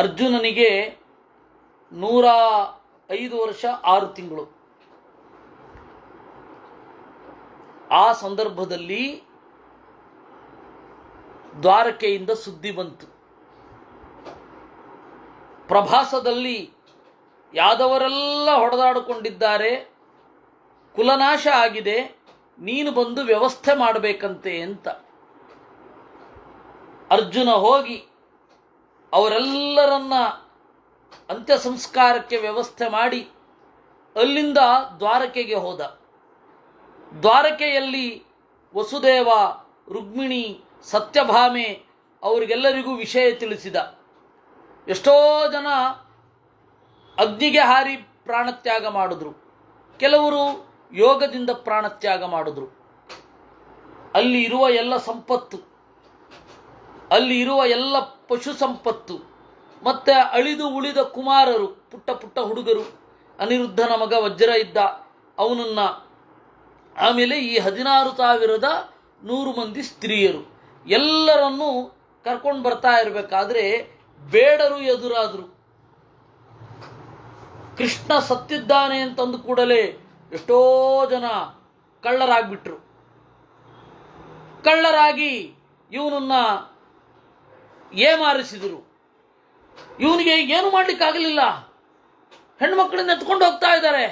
ಅರ್ಜುನನಿಗೆ 105 ವರ್ಷ 6 ತಿಂಗಳು. ಆ ಸಂದರ್ಭದಲ್ಲಿ ದ್ವಾರಕೆಯಿಂದ ಸುದ್ದಿ ಬಂತು, ಪ್ರಭಾಸದಲ್ಲಿ ಯಾದವರೆಲ್ಲ ಹೊಡೆದಾಡಿಕೊಂಡಿದ್ದಾರೆ, ಕುಲನಾಶ ಆಗಿದೆ, ನೀನು ಬಂದು ವ್ಯವಸ್ಥೆ ಮಾಡಬೇಕಂತೆ ಅಂತ ಅರ್ಜುನ ಹೋಗಿ ಅವರೆಲ್ಲರನ್ನ ಅಂತ್ಯ ಸಂಸ್ಕಾರಕ್ಕೆ ವ್ಯವಸ್ಥೆ ಮಾಡಿ ಅಲ್ಲಿಂದ ದ್ವಾರಕೆಗೆ ಹೋದ. ದ್ವಾರಕೆಯಲ್ಲಿ ವಸುದೇವ, ರುಕ್ಮಿಣಿ, ಸತ್ಯಭಾಮೆ ಅವರಿಗೆಲ್ಲರಿಗೂ ವಿಷಯ ತಿಳಿಸಿದ. ಎಷ್ಟೋ ಜನ ಅಗ್ನಿಗೆ ಹಾರಿ ಪ್ರಾಣತ್ಯಾಗ ಮಾಡಿದ್ರು, ಕೆಲವರು ಯೋಗದಿಂದ ಪ್ರಾಣತ್ಯಾಗ ಮಾಡಿದ್ರು. ಅಲ್ಲಿ ಇರುವ ಎಲ್ಲ ಸಂಪತ್ತು, ಅಲ್ಲಿ ಇರುವ ಎಲ್ಲ ಪಶು ಸಂಪತ್ತು, ಮತ್ತು ಅಳಿದು ಉಳಿದ ಕುಮಾರರು, ಪುಟ್ಟ ಪುಟ್ಟ ಹುಡುಗರು, ಅನಿರುದ್ಧನ ಮಗ ವಜ್ರ ಇದ್ದ ಅವನನ್ನು, ಆಮೇಲೆ ಈ 16,100 ಮಂದಿ ಸ್ತ್ರೀಯರು ಎಲ್ಲರನ್ನೂ ಕರ್ಕೊಂಡು ಬರ್ತಾ ಇರಬೇಕಾದ್ರೆ ಬೇಡರು ಎದುರಾದರು. ಕೃಷ್ಣ ಸತ್ತಿದ್ದಾನೆ ಅಂತಂದು ಕೂಡಲೇ ಎಷ್ಟೋ ಜನ ಕಳ್ಳರಾಗ್ಬಿಟ್ರು. ಕಳ್ಳರಾಗಿ ಇವನನ್ನ ಏಮಾರಿಸಿದರು. ಇವನಿಗೆ ಏನು ಮಾಡಲಿಕ್ಕಾಗಲಿಲ್ಲ, ಹೆಣ್ಮಕ್ಳನ್ನ ಎತ್ಕೊಂಡು ಹೋಗ್ತಾ ಇದ್ದಾರೆ.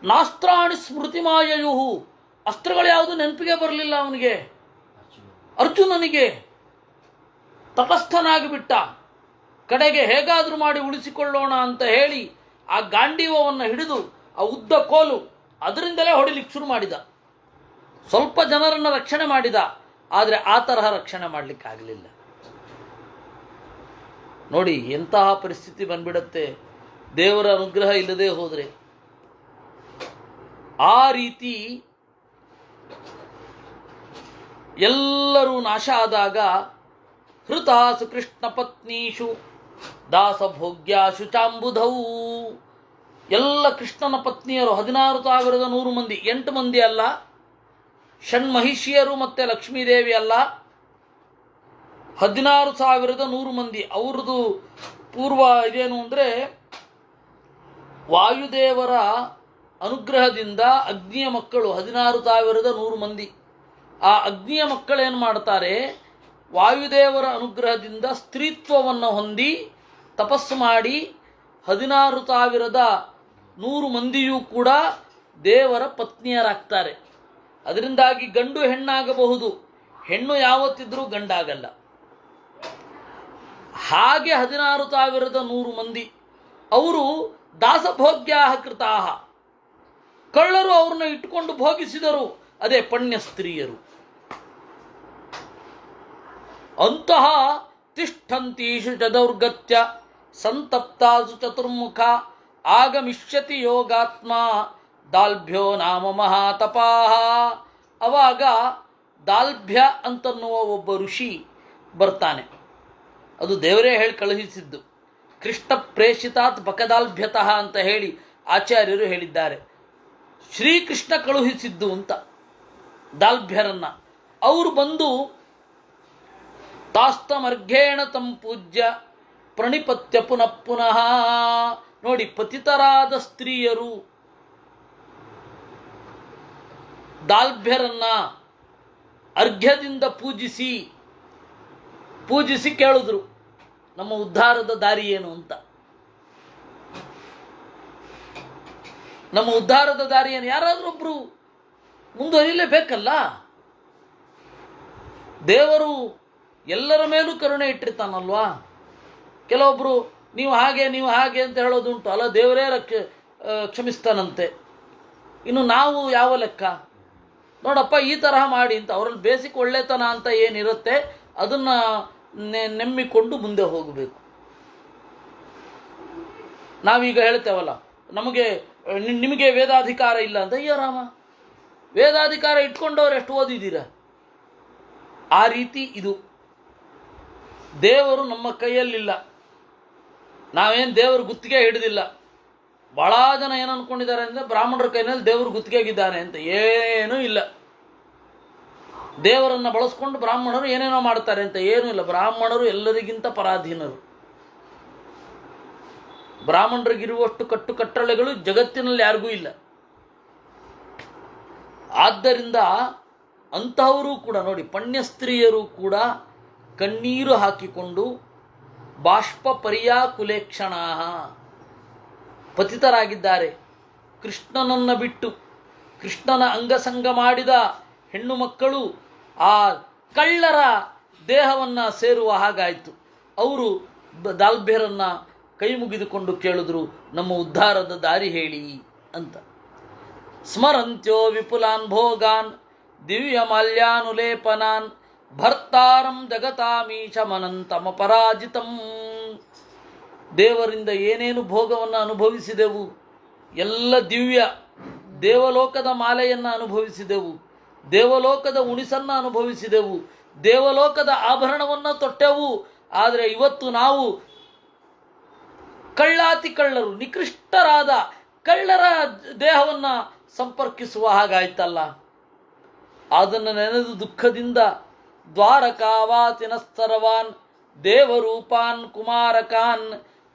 ನಾಸ್ತ್ರಾಣಿ ಸ್ಮೃತಿಮಾಯಯುಹು, ಅಸ್ತ್ರಗಳು ಯಾವುದು ನೆನಪಿಗೆ ಬರಲಿಲ್ಲ ಅವನಿಗೆ. ಅರ್ಜುನನಿಗೆ ತಟಸ್ಥನಾಗಿಬಿಟ್ಟ. ಕಡೆಗೆ ಹೇಗಾದರೂ ಮಾಡಿ ಉಳಿಸಿಕೊಳ್ಳೋಣ ಅಂತ ಹೇಳಿ ಆ ಗಾಂಡೀವವನ್ನು ಹಿಡಿದು ಆ ಉದ್ದ ಕೋಲು ಅದರಿಂದಲೇ ಹೊಡಿಲಿಕ್ಕೆ ಶುರು ಮಾಡಿದ. ಸ್ವಲ್ಪ ಜನರನ್ನು ರಕ್ಷಣೆ ಮಾಡಿದ, ಆದರೆ ಆ ತರಹ ರಕ್ಷಣೆ ಮಾಡಲಿಕ್ಕಾಗಲಿಲ್ಲ. ನೋಡಿ ಎಂತಹ ಪರಿಸ್ಥಿತಿ ಬಂದ್ಬಿಡತ್ತೆ ದೇವರ ಅನುಗ್ರಹ ಇಲ್ಲದೆ ಹೋದರೆ. ಆ ರೀತಿ ಎಲ್ಲರೂ ನಾಶ ಆದಾಗ ಹೃತಾಸು ಕೃಷ್ಣ ಪತ್ನೀಷು ದಾಸಭೋಗ್ಯಾಶು ಚಾಂಬುಧೌ, ಎಲ್ಲ ಕೃಷ್ಣನ ಪತ್ನಿಯರು 16,100 ಮಂದಿ, 8 ಮಂದಿ ಅಲ್ಲ, ಷಣ್ಮಹಿಷಿಯರು ಮತ್ತು ಲಕ್ಷ್ಮೀದೇವಿ ಅಲ್ಲ, 16,100 ಮಂದಿ. ಅವ್ರದ್ದು ಪೂರ್ವ ಇದೇನು ಅಂದರೆ, ವಾಯುದೇವರ ಅನುಗ್ರಹದಿಂದ ಅಗ್ನಿಯ ಮಕ್ಕಳು 16,100 ಮಂದಿ. ಆ ಅಗ್ನಿಯ ಮಕ್ಕಳೇನು ಮಾಡ್ತಾರೆ, ವಾಯುದೇವರ ಅನುಗ್ರಹದಿಂದ ಸ್ತ್ರೀತ್ವವನ್ನು ಹೊಂದಿ ತಪಸ್ಸು ಮಾಡಿ 16,100 ಮಂದಿಯೂ ಕೂಡ ದೇವರ ಪತ್ನಿಯರಾಗ್ತಾರೆ. ಅದರಿಂದಾಗಿ ಗಂಡು ಹೆಣ್ಣಾಗಬಹುದು, ಹೆಣ್ಣು ಯಾವತ್ತಿದ್ರೂ ಗಂಡಾಗಲ್ಲ. ಹಾಗೆ 16,100 ಮಂದಿ ಅವರು ದಾಸಭೋಗ್ಯಾ ಕೃತಾಹ, ಕಳ್ಳರು ಅವ್ರನ್ನ ಇಟ್ಟುಕೊಂಡು ಭೋಗಿಸಿದರು, ಅದೇ ಪಣ್ಯ ಸ್ತ್ರೀಯರು. ಅಂತಹ ತಿಷ್ಠಂತೀಷು ಚತುರ್ಗತ್ಯ ಸಂತಪ್ತಾಸು ಚತುರ್ಮುಖ ಆಗಮಿಷ್ಯತಿ ಯೋಗಾತ್ಮ ದಾಲ್ಭ್ಯೋ ನಾಮ ಮಹಾತಪಾಹ. ಅವಾಗ ದಾಲ್ಭ್ಯ ಅಂತನ್ನುವ ಒಬ್ಬ ಋಷಿ ಬರ್ತಾನೆ. ಅದು ದೇವರೇ ಹೇಳಿ ಕಳುಹಿಸಿದ್ದು. ಕೃಷ್ಣ ಪ್ರೇಷಿತಾತ್ ಬಕದಾಲ್ಭ್ಯತಃ ಅಂತ ಹೇಳಿ ಆಚಾರ್ಯರು ಹೇಳಿದ್ದಾರೆ. ಶ್ರೀಕೃಷ್ಣ ಕಳುಹಿಸಿದ್ದು ಅಂತ ದಾಲ್ಭ್ಯರನ್ನ. ಅವರು ಬಂದು ತಾಸ್ತಮರ್ಘೇಣ ತಂ ಪೂಜ್ಯ ಪ್ರಣಿಪತ್ಯ ಪುನಃ ಪುನಃ. ನೋಡಿ, ಪತಿತರಾದ ಸ್ತ್ರೀಯರು ದಾಲ್ಭ್ಯರನ್ನ ಅರ್ಘ್ಯದಿಂದ ಪೂಜಿಸಿ ಕೇಳಿದ್ರು, ನಮ್ಮ ಉದ್ಧಾರದ ದಾರಿ ಏನು ಅಂತ. ನಮ್ಮ ಉದ್ಧಾರದ ದಾರಿ ಏನು? ಯಾರಾದರೂ ಒಬ್ರು ಮುಂದುವರಿಯಲೇಬೇಕಲ್ಲ. ದೇವರು ಎಲ್ಲರ ಮೇಲೂ ಕರುಣೆ ಇಟ್ಟಿರ್ತಾನಲ್ವಾ. ಕೆಲವೊಬ್ರು ನೀವು ಹಾಗೆ ಅಂತ ಹೇಳೋದುಂಟು, ಅಲ್ಲ ದೇವರೇ ಕ್ಷಮಿಸ್ತಾನಂತೆ. ಇನ್ನು ನಾವು ಯಾವ ಲೆಕ್ಕ? ನೋಡಪ್ಪ ಈ ತರಹ ಮಾಡಿ ಅಂತ ಅವರಲ್ಲಿ ಬೇಸಿಕ್ ಒಳ್ಳೆತನ ಅಂತ ಏನಿರುತ್ತೆ ಅದನ್ನು ನೆಮ್ಮಿಕೊಂಡು ಮುಂದೆ ಹೋಗಬೇಕು. ನಾವೀಗ ಹೇಳ್ತೇವಲ್ಲ, ನಿಮಗೆ ವೇದಾಧಿಕಾರ ಇಲ್ಲ ಅಂತ. ಅಯ್ಯೋ ರಾಮ, ವೇದಾಧಿಕಾರ ಇಟ್ಕೊಂಡವ್ರು ಎಷ್ಟು ಓದಿದ್ದೀರ? ಆ ರೀತಿ ಇದು. ದೇವರು ನಮ್ಮ ಕೈಯಲ್ಲಿಲ್ಲ, ನಾವೇನು ದೇವರು ಗುತ್ತಿಗೆ ಹಿಡಿದಿಲ್ಲ. ಭಾಳ ಜನ ಏನು ಅಂದ್ಕೊಂಡಿದ್ದಾರೆ ಅಂದರೆ ಬ್ರಾಹ್ಮಣರ ಕೈನಲ್ಲಿ ದೇವರು ಗುತ್ತಿಗೆಗಿದ್ದಾನೆ ಅಂತ. ಏನೂ ಇಲ್ಲ. ದೇವರನ್ನು ಬಳಸ್ಕೊಂಡು ಬ್ರಾಹ್ಮಣರು ಏನೇನೋ ಮಾಡ್ತಾರೆ ಅಂತ ಏನೂ ಇಲ್ಲ. ಬ್ರಾಹ್ಮಣರು ಎಲ್ಲರಿಗಿಂತ ಪರಾಧೀನರು. ಬ್ರಾಹ್ಮಣರಿಗಿರುವಷ್ಟು ಕಟ್ಟಳೆಗಳು ಜಗತ್ತಿನಲ್ಲಿ ಯಾರಿಗೂ ಇಲ್ಲ. ಆದ್ದರಿಂದ ಅಂತಹವರು ಕೂಡ ನೋಡಿ, ಪಣ್ಯ ಸ್ತ್ರೀಯರು ಕೂಡ ಕಣ್ಣೀರು ಹಾಕಿಕೊಂಡು ಬಾಷ್ಪ ಪರ್ಯಾಕುಲೇಕ್ಷಣಾ, ಪತಿತರಾಗಿದ್ದಾರೆ. ಕೃಷ್ಣನನ್ನು ಬಿಟ್ಟು ಕೃಷ್ಣನ ಅಂಗಸಂಗ ಮಾಡಿದ ಹೆಣ್ಣು ಮಕ್ಕಳು ಆ ಕಳ್ಳರ ದೇಹವನ್ನು ಸೇರುವ ಹಾಗಾಯಿತು. ಅವರು ದಾಲ್ಭ್ಯರನ್ನು ಕೈ ಮುಗಿದುಕೊಂಡು ಕೇಳಿದ್ರು, ನಮ್ಮ ಉದ್ಧಾರದ ದಾರಿ ಹೇಳಿ ಅಂತ. ಸ್ಮರಂತ್ಯೋ ವಿಪುಲಾನ್ ಭೋಗಾನ್ ದಿವ್ಯ ಮಾಲ್ಯಾನುಲೇಪನಾನ್ ಭರ್ತಾರಂ ಜಗತಾಮೀಶಮನಂತಮಪರಾಜಿತಂ. ದೇವರಿಂದ ಏನೇನು ಭೋಗವನ್ನು ಅನುಭವಿಸಿದೆವು, ಎಲ್ಲ ದಿವ್ಯ ದೇವಲೋಕದ ಮಾಲೆಯನ್ನು ಅನುಭವಿಸಿದೆವು, ದೇವಲೋಕದ ಉಣಿಸನ್ನು ಅನುಭವಿಸಿದೆವು, ದೇವಲೋಕದ ಆಭರಣವನ್ನು ತೊಟ್ಟೆವು. ಆದರೆ ಇವತ್ತು ನಾವು ಕಳ್ಳಾತಿ ಕಳ್ಳರು, ನಿಕೃಷ್ಟರಾದ ಕಳ್ಳರ ದೇಹವನ್ನು ಸಂಪರ್ಕಿಸುವ ಹಾಗಾಯ್ತಲ್ಲ. ಅದನ್ನು ನೆನೆದು ದುಃಖದಿಂದ ದ್ವಾರಕಾವಾಸಿನಸ್ತರವಾನ್ ದೇವರೂಪಾನ್ ಕುಮಾರಕಾನ್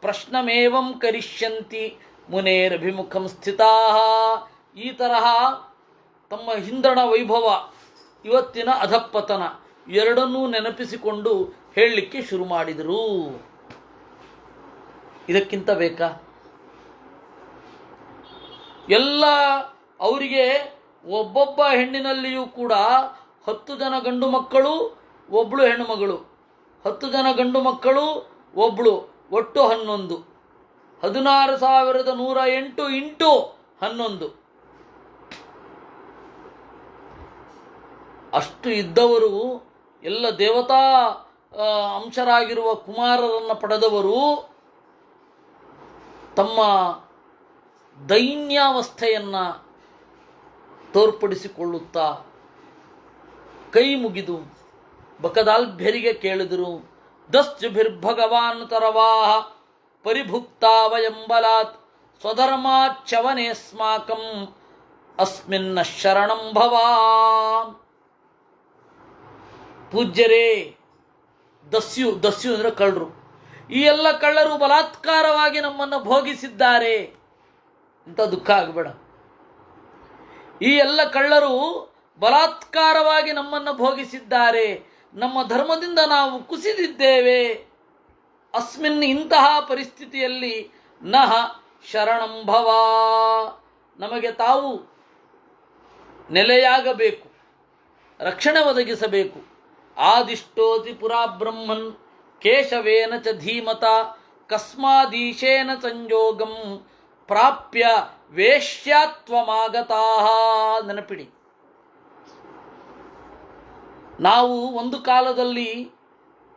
ಪ್ರಶ್ನಮೇವಂ ಕರಿಷ್ಯಂತಿ ಮುನೇರಭಿಮುಖಂ ಸ್ಥಿತಾ. ಈ ತರಹ ತಮ್ಮ ಹಿಂದಣ ವೈಭವ, ಇವತ್ತಿನ ಅಧಪ್ಪತನ ಎರಡನ್ನೂ ನೆನಪಿಸಿಕೊಂಡು ಹೇಳಲಿಕ್ಕೆ ಶುರು ಮಾಡಿದರು. ಇದಕ್ಕಿಂತ ಬೇಕಾ? ಎಲ್ಲ ಅವರಿಗೆ ಒಬ್ಬೊಬ್ಬ ಹೆಣ್ಣಿನಲ್ಲಿಯೂ ಕೂಡ 10 ಜನ ಗಂಡು ಮಕ್ಕಳು, ಒಬ್ಬಳು ಹೆಣ್ಣು ಮಗಳು, 10 ಜನ ಗಂಡು ಮಕ್ಕಳು, ಒಬ್ಬಳು, ಒಟ್ಟು 11, 16,108 ಇಂಟು 11. ಅಷ್ಟು ಇದ್ದವರು, ಎಲ್ಲ ದೇವತಾ ಅಂಶರಾಗಿರುವ ಕುಮಾರರನ್ನು ಪಡೆದವರು ತಮ್ಮ ದೈನ್ಯಾವಸ್ಥೆಯನ್ನು ತೋರ್ಪಡಿಸಿಕೊಳ್ಳುತ್ತಾ ಕೈ ಮುಗಿದು ಬಕದಾಲ್ಭ್ಯರಿಗೆ ಕೇಳಿದರು. ದಸ್ಯುಭಿರ್ಭಗವಾನ್ ತರವಾಹ ಪರಿಭುಕ್ತಾವಯಂಬಲಾತ್ ಸ್ವಧರ್ಮಾಚ್ಯವನೇಸ್ಮಾಕಂ ಅಸ್ಮಿನ್ನ ಶರಣಂ ಭವಾ. ಪೂಜ್ಯರೇ, ದಸ್ಯು ಅಂದರೆ ಕಳ್ಳರು, ಈ ಎಲ್ಲ ಕಳ್ಳರು ಬಲಾತ್ಕಾರವಾಗಿ ನಮ್ಮನ್ನು ಭೋಗಿಸಿದ್ದಾರೆ ಅಂತ ದುಃಖ ಆಗಬೇಡ. ಈ ಎಲ್ಲ ಕಳ್ಳರು ಬಲಾತ್ಕಾರವಾಗಿ ನಮ್ಮನ್ನು ಭೋಗಿಸಿದ್ದಾರೆ, ನಮ್ಮ ಧರ್ಮದಿಂದ ನಾವು ಕುಸಿದಿದ್ದೇವೆ. ಅಸ್ಮಿನ್, ಇಂತಹ ಪರಿಸ್ಥಿತಿಯಲ್ಲಿ ನಹ ಶರಣಂ ಭವ, ನಮಗೆ ತಾವು ನೆಲೆಯಾಗಬೇಕು, ರಕ್ಷಣೆ ಒದಗಿಸಬೇಕು. ಆದಿಷ್ಟೋತಿ ಪುರಾ ಬ್ರಹ್ಮನ್ ಕೇಶವೇನ ಚ ಧೀಮತ ಕಸ್ಮಾದೀಶೇನ ಸಂಯೋಗಂ ಪ್ರಾಪ್ಯ ವೇಶ್ಯಾತ್ವಮಾಗತಾ. ನೆನಪಿಡಿ, ನಾವು ಒಂದು ಕಾಲದಲ್ಲಿ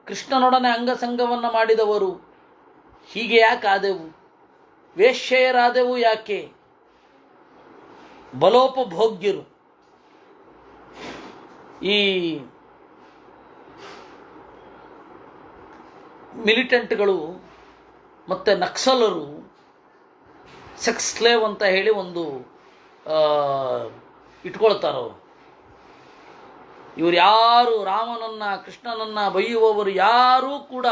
ಕೃಷ್ಣನೊಡನೆ ಅಂಗಸಂಗವನ್ನು ಮಾಡಿದವರು. ಹೀಗೆ ಯಾಕಾದೆವು? ವೇಶ್ಯೆಯರಾದೆವು ಯಾಕೆ? ಬಲೋಪಭೋಗ್ಯರು. ಈ ಮಿಲಿಟೆಂಟ್ಗಳು ಮತ್ತು ನಕ್ಸಲರು ಸೆಕ್ಸ್ ಸ್ಲೇವ್ ಅಂತ ಹೇಳಿ ಒಂದು ಇಟ್ಕೊಳ್ತಾರವರು. ಇವರು ಯಾರು ರಾಮನನ್ನು ಕೃಷ್ಣನನ್ನು ಬೈಯುವವರು ಯಾರೂ ಕೂಡ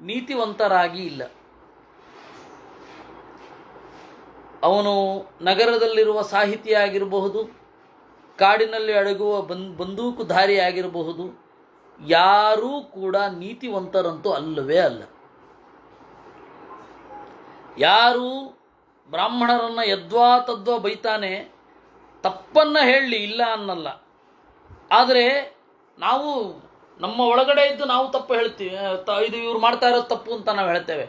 ನೀತಿವಂತರಾಗಿ ಇಲ್ಲ. ಅವನು ನಗರದಲ್ಲಿರುವ ಸಾಹಿತಿಯಾಗಿರಬಹುದು, ಕಾಡಿನಲ್ಲಿ ಅಡಗುವ ಬಂದೂಕುಧಾರಿಯಾಗಿರಬಹುದು, ಯಾರೂ ಕೂಡ ನೀತಿವಂತರಂತೂ ಅಲ್ಲವೇ ಅಲ್ಲ. ಯಾರು ಬ್ರಾಹ್ಮಣರನ್ನು ಯದ್ವಾ ತದ್ವಾ ಬೈತಾನೆ, ತಪ್ಪನ್ನು ಹೇಳಲಿ, ಇಲ್ಲ ಅನ್ನಲ್ಲ. ಆದರೆ ನಾವು ನಮ್ಮ ಒಳಗಡೆ ಇದ್ದು ನಾವು ತಪ್ಪು ಹೇಳ್ತೀವಿ, ಇದು ಇವ್ರು ಮಾಡ್ತಾ ಇರೋದು ತಪ್ಪು ಅಂತ ನಾವು ಹೇಳ್ತೇವೆ.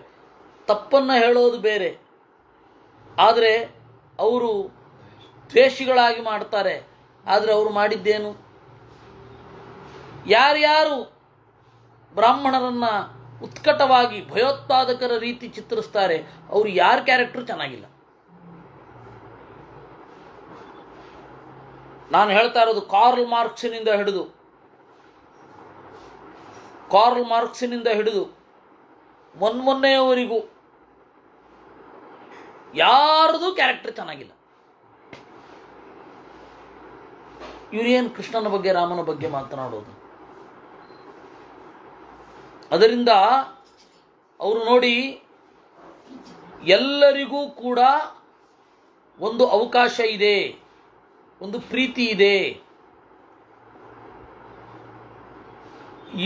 ತಪ್ಪನ್ನು ಹೇಳೋದು ಬೇರೆ, ಆದರೆ ಅವರು ದ್ವೇಷಿಗಳಾಗಿ ಮಾಡ್ತಾರೆ. ಆದರೆ ಅವರು ಮಾಡಿದ್ದೇನು? ಯಾರ್ಯಾರು ಬ್ರಾಹ್ಮಣರನ್ನು ಉತ್ಕಟವಾಗಿ ಭಯೋತ್ಪಾದಕರ ರೀತಿ ಚಿತ್ರಿಸ್ತಾರೆ, ಅವರು ಯಾರ ಕ್ಯಾರೆಕ್ಟರ್ ಚೆನ್ನಾಗಿಲ್ಲ. ನಾನು ಹೇಳ್ತಾ ಇರೋದು ಕಾರ್ಲ್ ಮಾರ್ಕ್ಸಿನಿಂದ ಹಿಡಿದು ಮೊನ್ನೆಯವರೆಗೂ ಯಾರದು ಕ್ಯಾರೆಕ್ಟರ್ ಚೆನ್ನಾಗಿಲ್ಲ. ಇವರೇನು ಕೃಷ್ಣನ ಬಗ್ಗೆ ರಾಮನ ಬಗ್ಗೆ ಮಾತನಾಡೋದು? ಅದರಿಂದ ಅವರು ನೋಡಿ, ಎಲ್ಲರಿಗೂ ಕೂಡ ಒಂದು ಅವಕಾಶ ಇದೆ, ಒಂದು ಪ್ರೀತಿ ಇದೆ.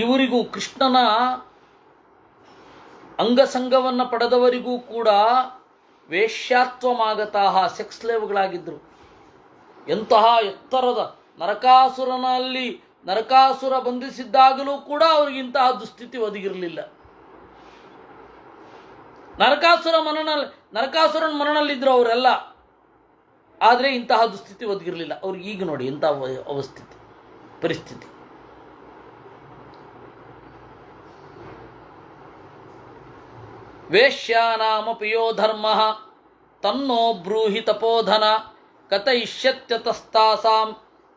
ಇವರಿಗೂ ಕೃಷ್ಣನ ಅಂಗಸಂಗವನ್ನು ಪಡೆದವರಿಗೂ ಕೂಡ ವೇಶ್ಯಾತ್ವಮಾಗತಃ ಸೆಕ್ಸ್ ಸ್ಲೇವ್ಗಳಾಗಿದ್ದರು. ಎಂತಹ ಎತ್ತರದ ನರಕಾಸುರ ಬಂಧಿಸಿದ್ದಾಗಲೂ ಕೂಡ ಅವರಿಗೆ ಇಂತಹ ದುಸ್ಥಿತಿ ಒದಗಿರಲಿಲ್ಲ. ನರಕಾಸುರನ ಮನನಲ್ಲಿದ್ದರು ಅವರೆಲ್ಲ, ಆದರೆ ಇಂತಹ ದುಸ್ಥಿತಿ ಒದಗಿರಲಿಲ್ಲ ಅವ್ರಿಗೆ. ಈಗ ನೋಡಿ ಇಂತಹ ಪರಿಸ್ಥಿತಿ. ವೇಶ್ಯಾನಾಮಪಿ ಯೋ ಧರ್ಮಃ ತನ್ನೋ ಬ್ರೂಹಿ ತಪೋಧನ ಕಥಯಿಷ್ಯತ್ಯತಸ್ತಾಸಾಂ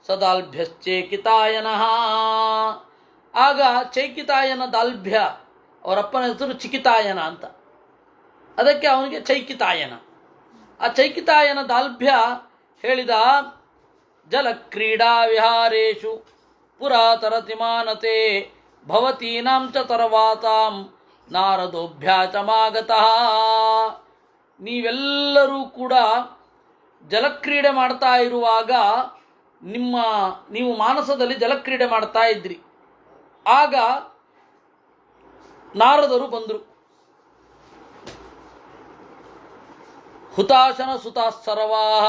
ಸದಾಲ್ಭ್ಯಶ್ಚೇಕಿತಾಯನಃ. ಆಗ ಚೈಕಿತಾಯನ ದಾಲ್ಭ್ಯ, ಅವರಪ್ಪನ ಹೆಸರು ಚಿಕಿತಾಯನ ಅಂತ, ಅದಕ್ಕೆ ಅವನಿಗೆ ಚೈಕಿತಾಯನ. ಆ ಚೈಕಿತಾಯನ ದಾಲ್ಭ್ಯ ಹೇಳಿದ, ಜಲಕ್ರೀಡಾ ವಿಹಾರೇಶು ಪುರಾತರತಿಮಾನತೆ ಭವತೀನಾಂ ಚ ತರವಾತಾಂ ನಾರದೋಭ್ಯಾಚಮಾಗತಃ. ನೀವೆಲ್ಲರೂ ಕೂಡ ಜಲಕ್ರೀಡೆ ಮಾಡ್ತಾ ಇರುವಾಗ ನೀವು ಮಾನಸದಲ್ಲಿ ಜಲಕ್ರೀಡೆ ಮಾಡ್ತಾ ಇದ್ರಿ. ಆಗ ನಾರದರು ಬಂದರು. ಹುತಾಶನ ಸುತಾಸ್ಸರವಾಹ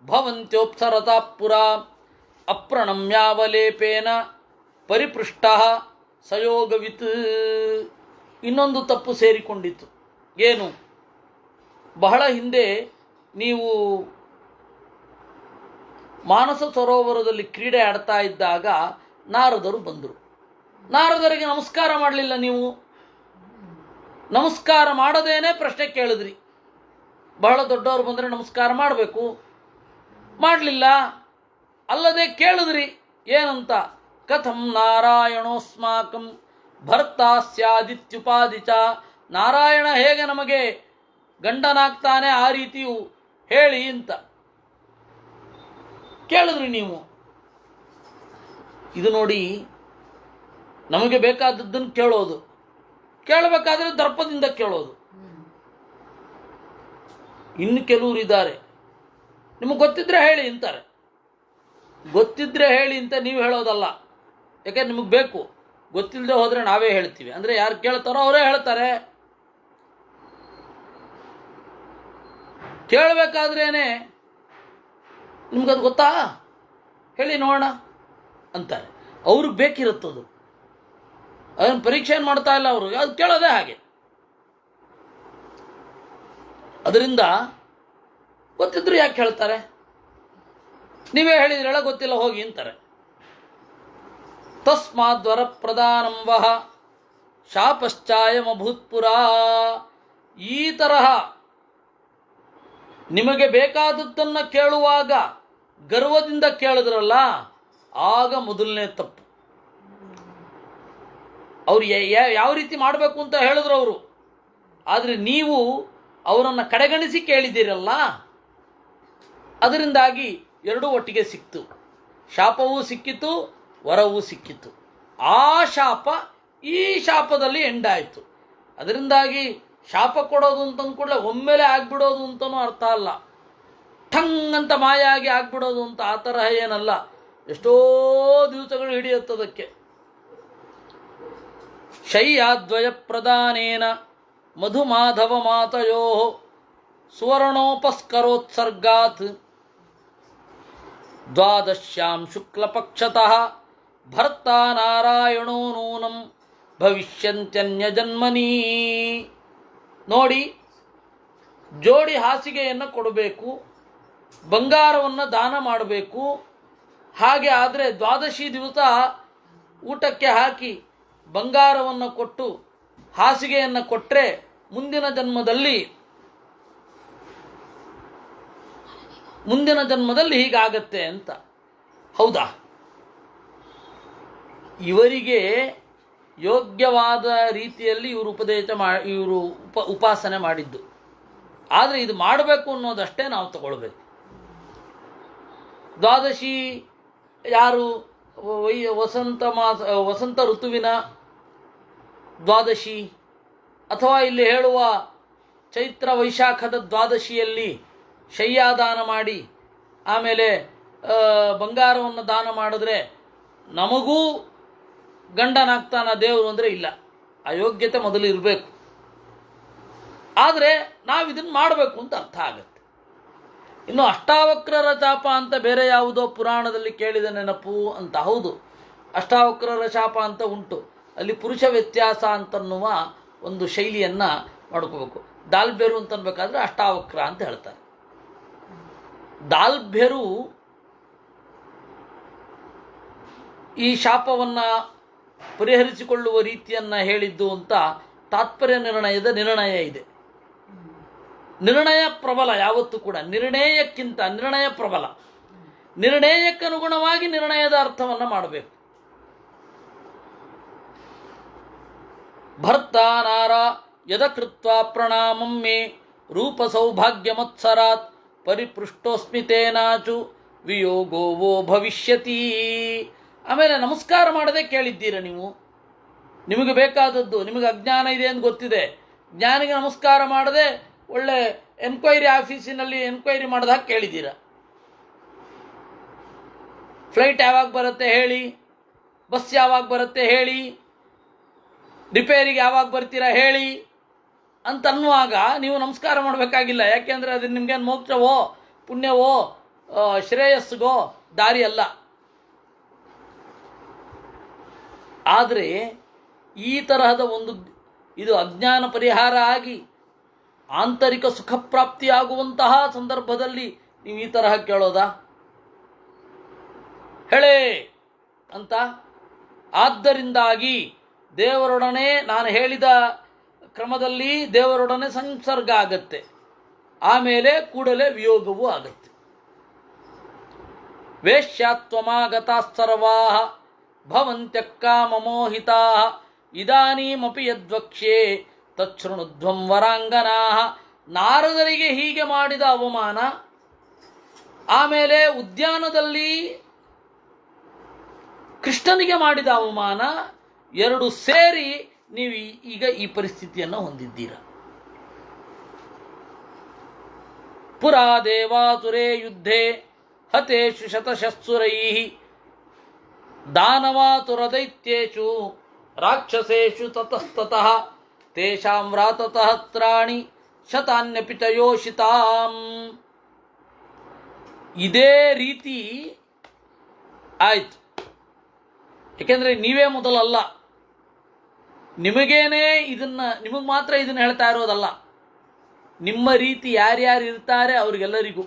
ಭವಂತ್ಯೋಪ್ಸರತಾ ಪುರ ಅಪ್ರಣಮ್ಯಾವಲೇಪೇನ ಪರಿಪೃಷ್ಟ ಸಯೋಗವಿತ್. ಇನ್ನೊಂದು ತಪ್ಪು ಸೇರಿಕೊಂಡಿತ್ತು. ಏನು? ಬಹಳ ಹಿಂದೆ ನೀವು ಮಾನಸ ಸರೋವರದಲ್ಲಿ ಕ್ರೀಡೆ ಆಡ್ತಾ ಇದ್ದಾಗ ನಾರದರು ಬಂದರು. ನಾರದರಿಗೆ ನಮಸ್ಕಾರ ಮಾಡಲಿಲ್ಲ. ನೀವು ನಮಸ್ಕಾರ ಮಾಡದೇನೆ ಪ್ರಶ್ನೆ ಕೇಳಿದ್ರಿ. ಬಹಳ ದೊಡ್ಡವರು ಬಂದರೆ ನಮಸ್ಕಾರ ಮಾಡಬೇಕು, ಮಾಡಲಿಲ್ಲ. ಅಲ್ಲದೆ ಕೇಳಿದ್ರಿ ಏನಂತ, ಕಥಂ ನಾರಾಯಣೋಸ್ಮಾಕಂ ಭರ್ತಾ ಸ್ಯಾದಿತ್ಯುಪಾದಿ ಚ. ನಾರಾಯಣ ಹೇಗೆ ನಮಗೆ ಗಂಡನಾಗ್ತಾನೆ ಆ ರೀತಿಯು ಹೇಳಿ ಅಂತ ಕೇಳಿದ್ರಿ ನೀವು. ಇದು ನೋಡಿ, ನಮಗೆ ಬೇಕಾದದ್ದನ್ನು ಕೇಳೋದು, ಕೇಳಬೇಕಾದ್ರೆ ದರ್ಪದಿಂದ ಕೇಳೋದು. ಇನ್ನು ಕೆಲವರು ಇದ್ದಾರೆ, ನಿಮಗೆ ಗೊತ್ತಿದ್ರೆ ಹೇಳಿ ಅಂತಾರೆ. ಗೊತ್ತಿದ್ರೆ ಹೇಳಿ ಅಂತ ನೀವು ಹೇಳೋದಲ್ಲ, ಯಾಕೆ ನಿಮಗೆ ಬೇಕು. ಗೊತ್ತಿಲ್ಲದೆ ಹೋದರೆ ನಾವೇ ಹೇಳ್ತೀವಿ. ಅಂದರೆ ಯಾರು ಕೇಳ್ತಾರೋ ಅವರೇ ಹೇಳ್ತಾರೆ. ಕೇಳಬೇಕಾದ್ರೇನೆ ನಿಮ್ಗದು ಗೊತ್ತಾ, ಹೇಳಿ ನೋಡೋಣ ಅಂತಾರೆ. ಅವ್ರಿಗೆ ಬೇಕಿರುತ್ತದು. ಅದನ್ನು ಪರೀಕ್ಷೆ ಏನು ಮಾಡ್ತಾ ಇಲ್ಲ ಅವರು, ಅದು ಕೇಳೋದೇ ಹಾಗೆ. ಅದರಿಂದ ಗೊತ್ತಿದ್ರು ಯಾಕೆ ಹೇಳ್ತಾರೆ? ನೀವೇ ಹೇಳಿದ್ರೆಲ್ಲ ಗೊತ್ತಿಲ್ಲ ಹೋಗಿ ಅಂತಾರೆ. ತಸ್ಮಾದ್ವರ ಪ್ರಧಾನಂ ವಹ ಶಾಪಶ್ಚಾಯಮಭೂತ್ಪುರ. ಈ ತರಹ ನಿಮಗೆ ಬೇಕಾದದ್ದನ್ನು ಕೇಳುವಾಗ ಗರ್ವದಿಂದ ಕೇಳಿದ್ರಲ್ಲ, ಆಗ ಮೊದಲನೇ ತಪ್ಪು. ಅವ್ರು ಯಾವ ರೀತಿ ಮಾಡಬೇಕು ಅಂತ ಹೇಳಿದ್ರು ಅವರು, ಆದರೆ ನೀವು ಅವರನ್ನು ಕಡೆಗಣಿಸಿ ಕೇಳಿದ್ದೀರಲ್ಲ, ಅದರಿಂದಾಗಿ ಎರಡೂ ಒಟ್ಟಿಗೆ ಸಿಕ್ತು. ಶಾಪವೂ ಸಿಕ್ಕಿತು, ವರವೂ ಸಿಕ್ಕಿತು. ಆ ಶಾಪ ಈ ಶಾಪದಲ್ಲಿ ಎಂಡಾಯಿತು. ಅದರಿಂದಾಗಿ ಶಾಪ ಕೊಡೋದು ಅಂತಂದು ಕೂಡಲೇ ಒಮ್ಮೆಲೆ ಆಗ್ಬಿಡೋದು ಅಂತನೂ ಅರ್ಥ ಅಲ್ಲ. ಠಂಗ್ ಅಂತ ಮಾಯ ಆಗಿ ಆಗ್ಬಿಡೋದು ಅಂತ ಆ ತರಹ ಏನಲ್ಲ. ಎಷ್ಟೋ ದಿವಸಗಳು ಹಿಡಿಯುತ್ತದಕ್ಕೆ. ಶಯ್ಯಾದ್ವಯ ಪ್ರದಾನೇನ ಮಧುಮಾಧವ ಮಾತಯೋ ಸುವರ್ಣೋಪಸ್ಕರೋತ್ಸರ್ಗಾತ್ ದ್ವಾದಶ್ಯಾಂ ಶುಕ್ಲಪಕ್ಷತಃ ಭರ್ತಾ ನಾರಾಯಣೋ ನೂನಂ ಭವಿಷ್ಯಂತ್ಯನ್ಯ ಜನ್ಮನೀ. ನೋಡಿ, ಜೋಡಿ ಹಾಸಿಗೆಯನ್ನು ಕೊಡಬೇಕು, ಬಂಗಾರವನ್ನು ದಾನ ಮಾಡಬೇಕು. ಹಾಗೆ ಆದರೆ ದ್ವಾದಶಿ ದಿವಸ ಊಟಕ್ಕೆ ಹಾಕಿ ಬಂಗಾರವನ್ನು ಕೊಟ್ಟು ಹಾಸಿಗೆಯನ್ನು ಕೊಟ್ಟರೆ ಮುಂದಿನ ಜನ್ಮದಲ್ಲಿ ಹೀಗಾಗತ್ತೆ ಅಂತ. ಹೌದಾ? ಇವರಿಗೆ ಯೋಗ್ಯವಾದ ರೀತಿಯಲ್ಲಿ ಇವರು ಉಪಾಸನೆ ಮಾಡಿದ್ದು. ಆದರೆ ಇದು ಮಾಡಬೇಕು ಅನ್ನೋದಷ್ಟೇ ನಾವು ತಗೊಳ್ಬೇಕು. ದ್ವಾದಶಿ ಯಾರು ವಸಂತ ಋತುವಿನ ದ್ವಾದಶಿ, ಅಥವಾ ಇಲ್ಲಿ ಹೇಳುವ ಚೈತ್ರ ವೈಶಾಖದ ದ್ವಾದಶಿಯಲ್ಲಿ ಶಯ್ಯಾದಾನ ಮಾಡಿ ಆಮೇಲೆ ಬಂಗಾರವನ್ನು ದಾನ ಮಾಡಿದ್ರೆ ನಮಗೂ ಗಂಡನಾಗ್ತಾನ ದೇವರು ಅಂದರೆ ಇಲ್ಲ. ಅಯೋಗ್ಯತೆ ಮೊದಲು ಇರಬೇಕು. ಆದರೆ ನಾವು ಇದನ್ನು ಮಾಡಬೇಕು ಅಂತ ಅರ್ಥ ಆಗುತ್ತೆ. ಇನ್ನು ಅಷ್ಟಾವಕ್ರರ ಶಾಪ ಅಂತ ಬೇರೆ ಯಾವುದೋ ಪುರಾಣದಲ್ಲಿ ಕೇಳಿದ ನೆನಪು ಅಂತ. ಹೌದು, ಅಷ್ಟಾವಕ್ರರ ಶಾಪ ಅಂತ ಉಂಟು. ಅಲ್ಲಿ ಪುರುಷ ವ್ಯತ್ಯಾಸ ಅಂತನ್ನುವ ಒಂದು ಶೈಲಿಯನ್ನು ಮಾಡ್ಕೋಬೇಕು. ದಾಲ್ಭ್ಯರು ಅಂತ ಅನ್ಬೇಕಾದ್ರೆ ಅಷ್ಟಾವಕ್ರ ಅಂತ ಹೇಳ್ತಾರೆ. ದಾಲ್ಭ್ಯರು ಈ ಶಾಪವನ್ನು ಪರಿಹರಿಸಿಕೊಳ್ಳುವ ರೀತಿಯನ್ನು ಹೇಳಿದ್ದು ಅಂತ ತಾತ್ಪರ್ಯ ನಿರ್ಣಯದ ನಿರ್ಣಯ ಇದೆ. ನಿರ್ಣಯ ಪ್ರಬಲ ಯಾವತ್ತೂ ಕೂಡ, ನಿರ್ಣಯಕ್ಕಿಂತ ನಿರ್ಣಯ ಪ್ರಬಲ. ನಿರ್ಣಯಕ್ಕನುಗುಣವಾಗಿ ನಿರ್ಣಯದ ಅರ್ಥವನ್ನು ಮಾಡಬೇಕು. ಭರ್ತಾನಾರ ಯದಕೃತ್ವ ಪ್ರಣಾಮಂ ಮೇ ರೂಪ ಸೌಭಾಗ್ಯಮತ್ಸರಾತ್ ಪರಿಪೃಷ್ಟೋಸ್ಮಿತೇನಾಚು ವಿಯೋಗೋ ವೋ ಭವಿಷ್ಯತಿ. ಆಮೇಲೆ ನಮಸ್ಕಾರ ಮಾಡದೆ ಕೇಳಿದ್ದೀರ ನೀವು. ನಿಮಗೆ ಬೇಕಾದದ್ದು, ನಿಮಗೆ ಅಜ್ಞಾನ ಇದೆ ಅಂತ ಗೊತ್ತಿದೆ, ಜ್ಞಾನಿಗೆ ನಮಸ್ಕಾರ ಮಾಡದೆ ಒಳ್ಳೆ ಎನ್ಕ್ವೈರಿ ಆಫೀಸಿನಲ್ಲಿ ಎನ್ಕ್ವೈರಿ ಮಾಡಿದಾಗ ಕೇಳಿದ್ದೀರ. ಫ್ಲೈಟ್ ಯಾವಾಗ ಬರುತ್ತೆ ಹೇಳಿ, ಬಸ್ ಯಾವಾಗ ಬರುತ್ತೆ ಹೇಳಿ, ರಿಪೇರಿಗೆ ಯಾವಾಗ ಬರ್ತೀರಾ ಹೇಳಿ ಅಂತ ಅನ್ನುವಾಗ ನೀವು ನಮಸ್ಕಾರ ಮಾಡಬೇಕಾಗಿಲ್ಲ. ಯಾಕೆಂದರೆ ಅದು ನಿಮಗೇನು ಮೋಕ್ಷವೋ ಪುಣ್ಯವೋ ಶ್ರೇಯಸ್ಸಿಗೋ ದಾರಿ ಅಲ್ಲ. ಆದರೆ ಈ ತರಹದ ಒಂದು ಇದು ಅಜ್ಞಾನ ಪರಿಹಾರ ಆಗಿ ಆಂತರಿಕ ಸುಖಪ್ರಾಪ್ತಿಯಾಗುವಂತಹ ಸಂದರ್ಭದಲ್ಲಿ ನೀವು ಈ ತರಹ ಕೇಳೋದಾ? ಹೇಳೇ ಅಂತ. ಆದ್ದರಿಂದಾಗಿ ದೇವರೊಡನೆ ನಾನು ಹೇಳಿದ ಕ್ರಮದಲ್ಲಿ ದೇವರೊಡನೆ ಸಂಸರ್ಗ ಆಗತ್ತೆ, ಆಮೇಲೆ ಕೂಡಲೇ ವಿಯೋಗವೂ ಆಗತ್ತೆ. ವೇಶ್ಯಾತ್ವಮಾಗತಾ ಭವಂತ್ಯಕ್ಕಾಮಮೋಹಿತಾ ಇದಾನೀಮಪಿ ಯದ್ವಕ್ಷ್ಯೆ ತಚ್ಛೃಣುಧ್ವಂ ವರಾಂಗನಾ. ನಾರದರಿಗೆ ಹೀಗೆ ಮಾಡಿದ ಅವಮಾನ, ಆಮೇಲೆ ಉದ್ಯಾನದಲ್ಲಿ ಕೃಷ್ಣನಿಗೆ ಮಾಡಿದ ಅವಮಾನ, ಎರಡು ಸೇರಿ ನೀವು ಈಗ ಈ ಪರಿಸ್ಥಿತಿಯನ್ನು ಹೊಂದಿದ್ದೀರ. ಪುರಾ ದೇವಾಸುರೇ ಯುದ್ಧೇ ಹತೇಷು ಶತಶಸ್ಸುರೈಃ ದಾನವಾತುರದೈತ್ಯೇಷು ರಾಕ್ಷಸೇಷು ತತಸ್ತತಃ ತೇಷಾಂ ವ್ರಾತತಃ ತ್ರಾಣಿ ಶತಾನ್ಯಪಿ ಚ ಯೋಷಿತಾಂ. ಇದೇ ರೀತಿ ಆಯ್ತು. ಏಕೆಂದರೆ ನೀವೇ ಮೊದಲಲ್ಲ, ನಿಮಗೇನೆ ನಿಮಗೆ ಮಾತ್ರ ಇದನ್ನು ಹೇಳ್ತಾ ಇರೋದಲ್ಲ, ನಿಮ್ಮ ರೀತಿ ಯಾರ್ಯಾರು ಇರ್ತಾರೆ ಅವರಿಗೆಲ್ಲರಿಗೂ.